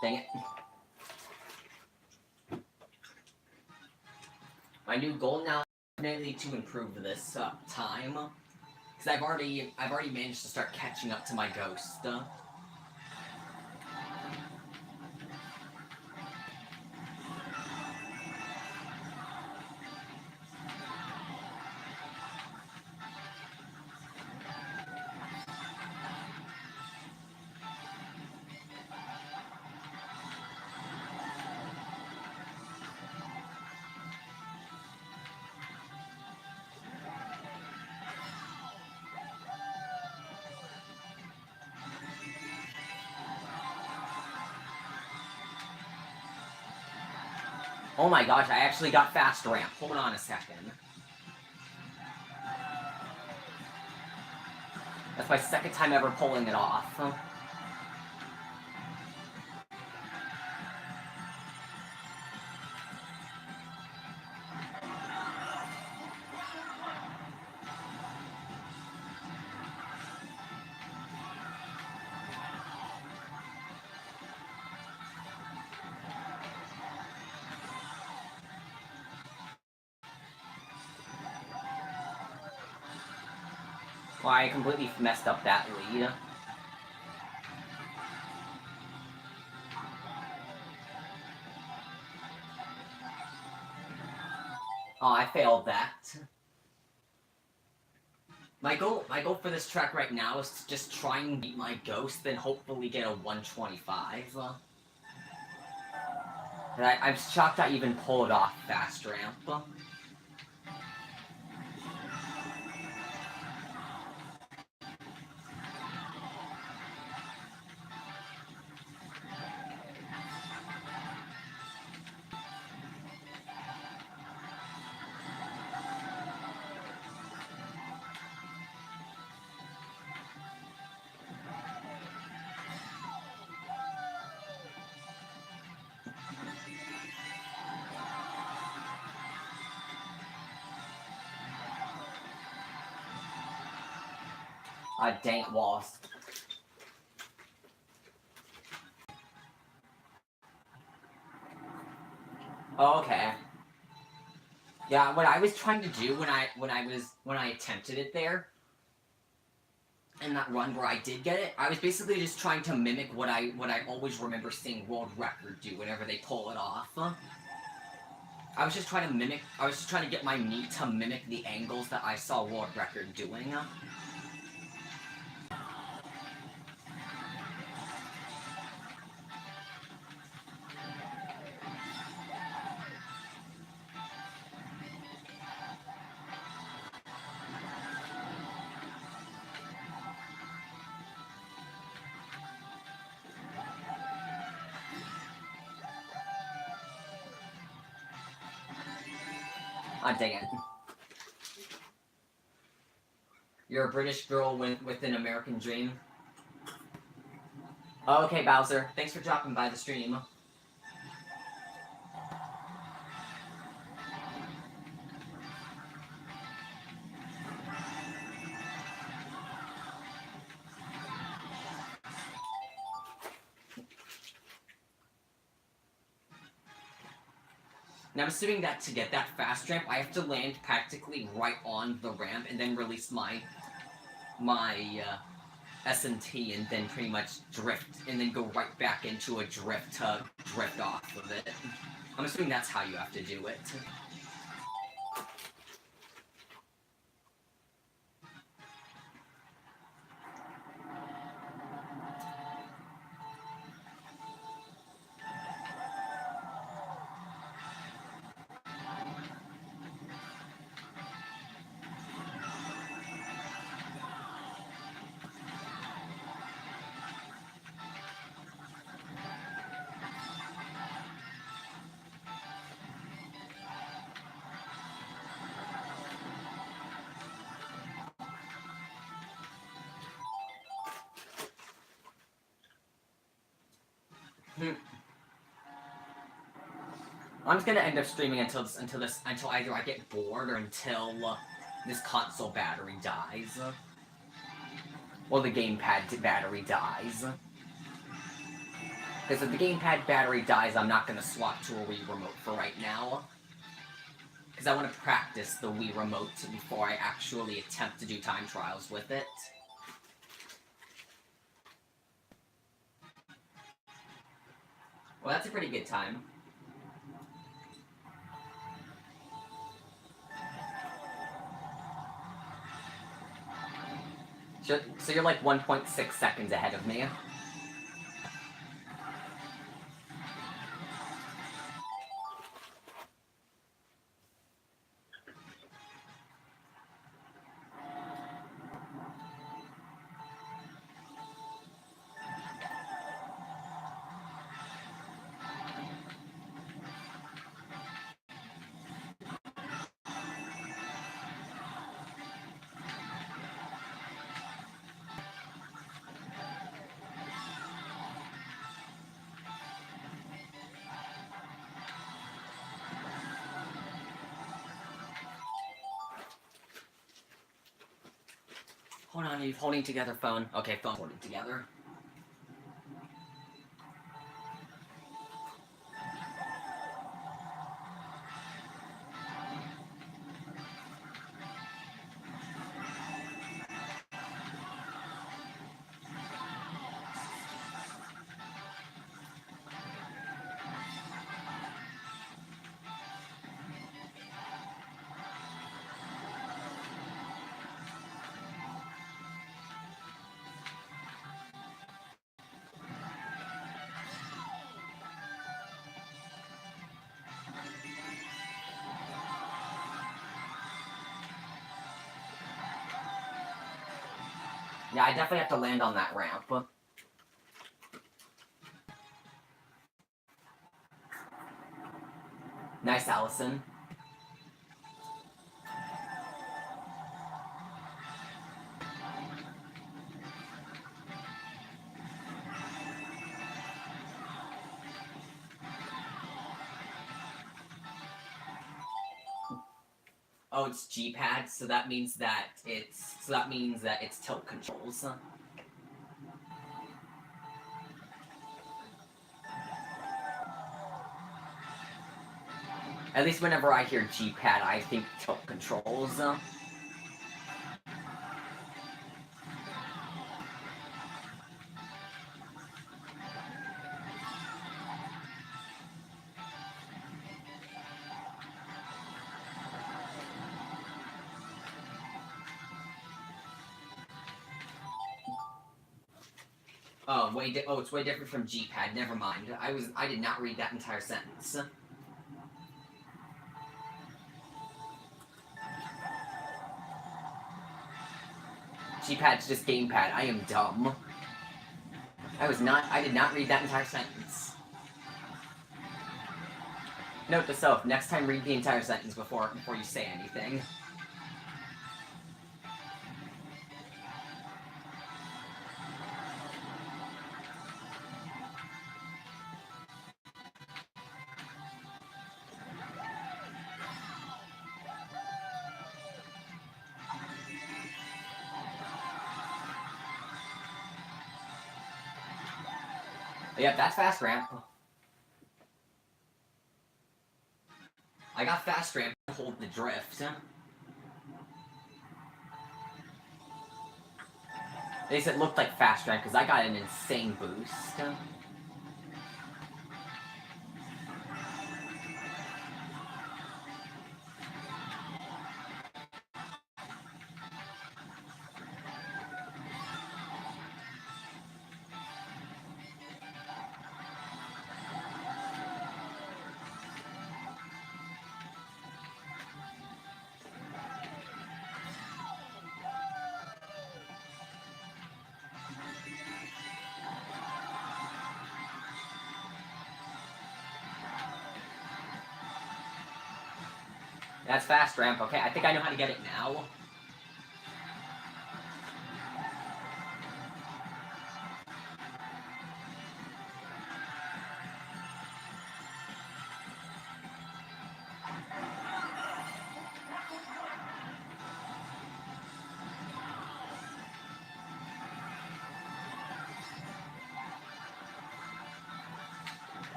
Dang it. My new goal now is definitely to improve this time. Because I've already managed to start catching up to my ghost. Oh my gosh, I actually got fast ramp. Hold on a second. that's my second time ever pulling it off. Well, I completely messed up that lead. Oh, I failed that. My goal for this track right now is to just try and beat my ghost, then hopefully get a 125. I'm shocked I even pulled off fast ramp. Dang it, Wallace. Oh, okay. Yeah, what I was trying to do when I attempted it there, in that run where I did get it, I was basically just trying to mimic what I always remember seeing world record do whenever they pull it off. I was just trying to get my knee to mimic the angles that I saw world record doing. Ah, dang it. You're a British girl with an American dream. Oh, okay, Bowser. Thanks for dropping by the stream. Now I'm assuming that to get that fast ramp, I have to land practically right on the ramp and then release my S&T and then pretty much drift, and then go right back into a drift to drift off of it. I'm assuming that's how you have to do it. I'm just gonna end up streaming until either I get bored or until this console battery dies. Well, the gamepad battery dies. Because if the gamepad battery dies, I'm not gonna swap to a Wii remote for right now. Because I want to practice the Wii remote before I actually attempt to do time trials with it. Well, that's a pretty good time. So you're like 1.6 seconds ahead of me. Hold on, are you holding together phone? Okay, phone holding together. Yeah, I definitely have to land on that ramp. Nice, Allison. Oh, it's G-pad, so that means that it's tilt controls. At least whenever I hear G-pad, I think tilt controls. Oh, it's way different from G-pad. Never mind. I did not read that entire sentence. G-pad's just gamepad. I am dumb. I did not read that entire sentence. Note to self, next time read the entire sentence before you say anything. Yep, that's fast ramp. I got fast ramp to hold the drift. At least it looked like fast ramp, because I got an insane boost. That's fast ramp, okay? I think I know how to get it now.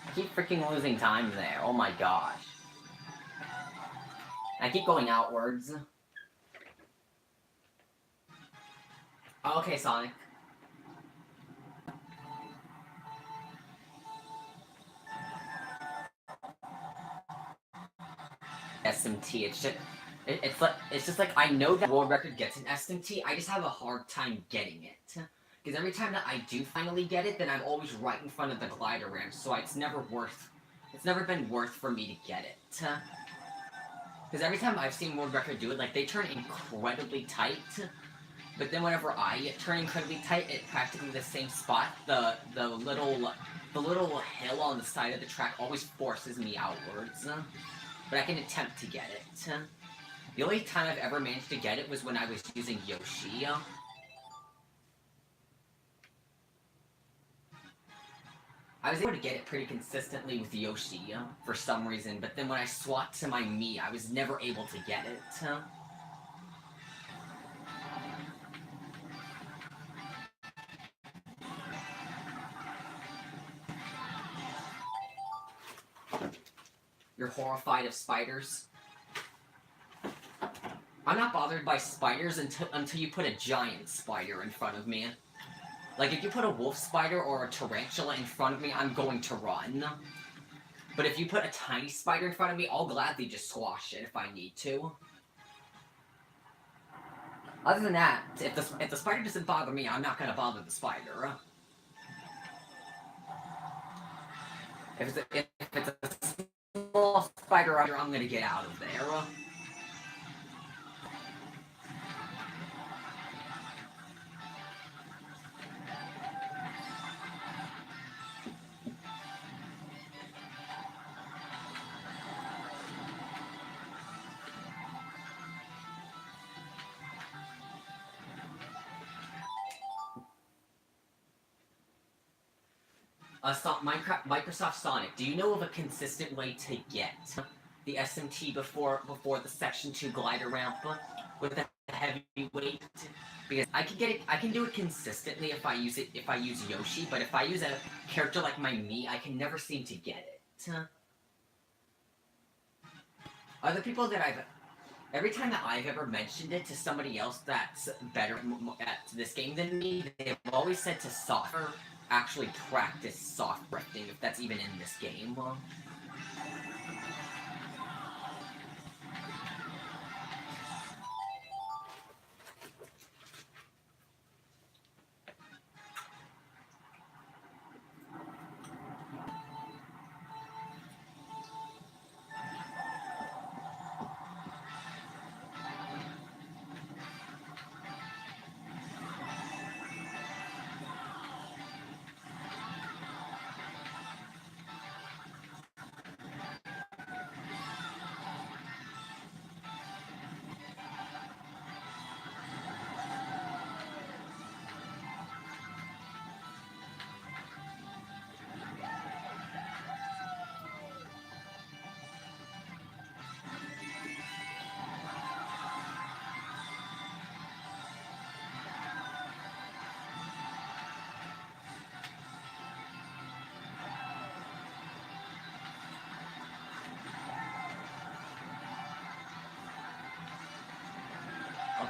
I keep freaking losing time there. Oh my gosh. I keep going outwards. Oh, okay, Sonic. SMT, it's just like I know that world record gets an SMT, I just have a hard time getting it. Because every time that I do finally get it, then I'm always right in front of the glider ramp, so it's never been worth for me to get it. Because every time I've seen world record do it, like, they turn incredibly tight, but then whenever I turn incredibly tight at practically the same spot, the little hill on the side of the track always forces me outwards. But I can attempt to get it. The only time I've ever managed to get it was when I was using Yoshi. I was able to get it pretty consistently with Yoshi for some reason, but then when I swapped to my Mii, I was never able to get it. you're horrified of spiders. I'm not bothered by spiders until you put a giant spider in front of me. Like, if you put a wolf spider or a tarantula in front of me, I'm going to run. But if you put a tiny spider in front of me, I'll gladly just squash it if I need to. Other than that, if the spider doesn't bother me, I'm not gonna bother the spider. If it's a small spider, I'm gonna get out of there. Microsoft Sonic, do you know of a consistent way to get the SMT before the Section 2 glider ramp with a heavy weight? Because I can do it consistently if I use Yoshi, but if I use a character like my Mii, I can never seem to get it. Other people that every time that I've ever mentioned it to somebody else that's better at this game than me, they've always said to actually practice soft drifting, if that's even in this game.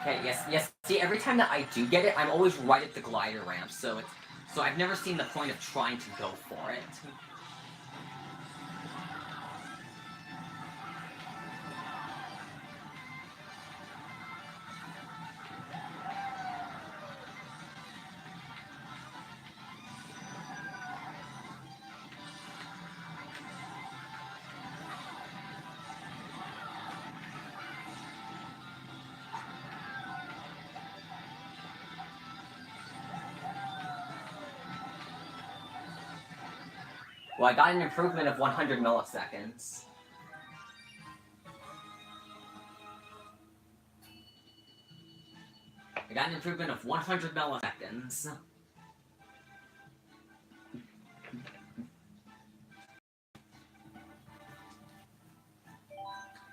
Okay, yes. See, every time that I do get it, I'm always right at the glider ramp, so I've never seen the point of trying to go for it. Well, I got an improvement of 100 milliseconds. I got an improvement of 100 milliseconds.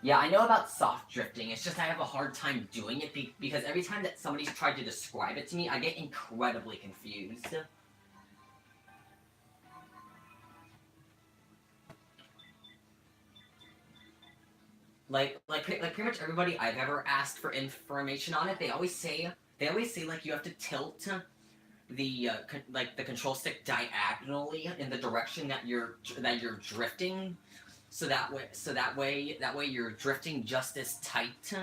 Yeah, I know about soft drifting, it's just I have a hard time doing it because every time that somebody's tried to describe it to me, I get incredibly confused. Like pretty much everybody I've ever asked for information on it, they always say like you have to tilt the the control stick diagonally in the direction that you're drifting, so that way you're drifting just as tight,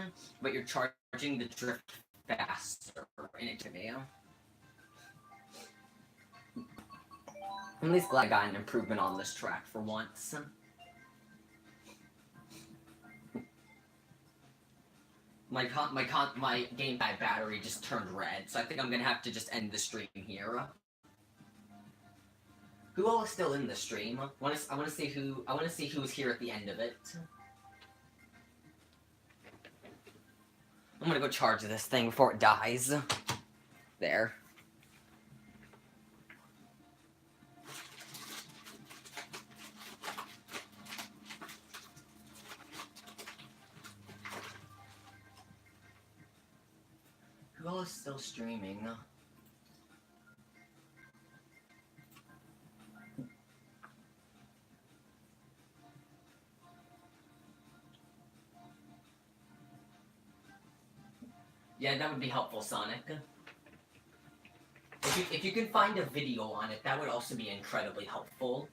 but you're charging the drift faster in it to me. I'm at least glad I got an improvement on this track for once. My gamepad battery just turned red, so I think I'm gonna have to just end the stream here. Who all is still in the stream? I want to see who's here at the end of it. I'm gonna go charge this thing before it dies. There. Who all is still streaming? Yeah, that would be helpful, Sonic. If you can find a video on it, that would also be incredibly helpful.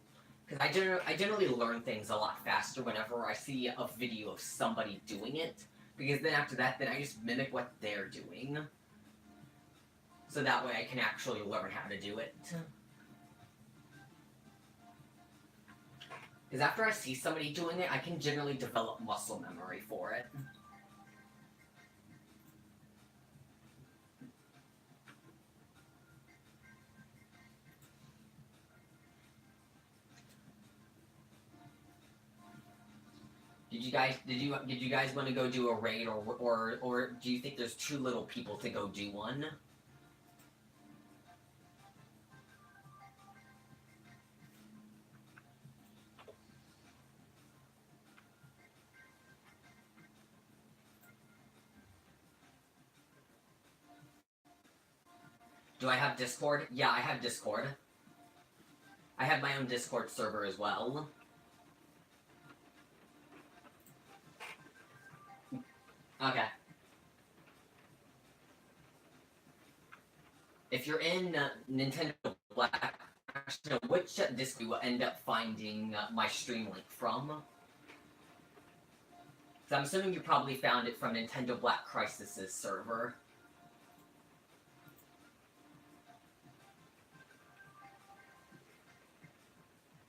Because I generally learn things a lot faster whenever I see a video of somebody doing it. Because then after that, then I just mimic what they're doing. So that way I can actually learn how to do it. Because after I see somebody doing it, I can generally develop muscle memory for it. Did you guys want to go do a raid, or do you think there's too little people to go do one? Do I have Discord? Yeah, I have Discord. I have my own Discord server as well. Okay. If you're in Nintendo Black, which disc you will end up finding my stream link from? So I'm assuming you probably found it from Nintendo Black Crisis' server.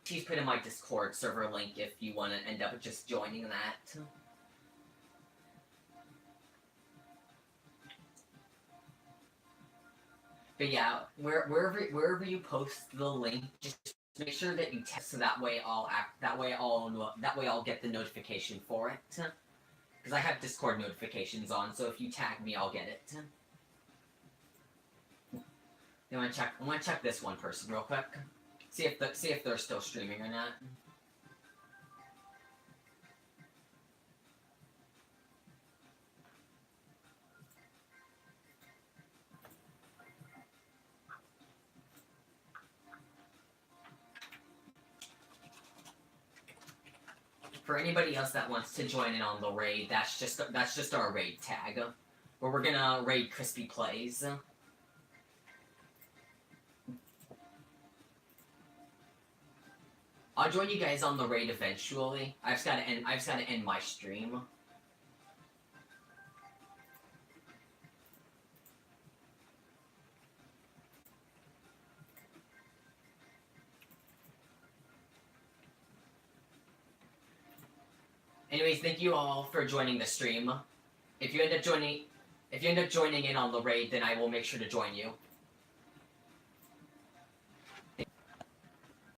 She's put in my Discord server link if you want to end up just joining that. But yeah, wherever you post the link, just make sure that you test so that way I'll get the notification for it. Because I have Discord notifications on, so if you tag me, I'll get it. I want to check this one person real quick. See if they're still streaming or not. For anybody else that wants to join in on the raid, that's just our raid tag, where we're gonna raid Crispy Plays. I'll join you guys on the raid eventually. I've just gotta end my stream. Anyways, thank you all for joining the stream. If you end up joining in on the raid, then I will make sure to join you.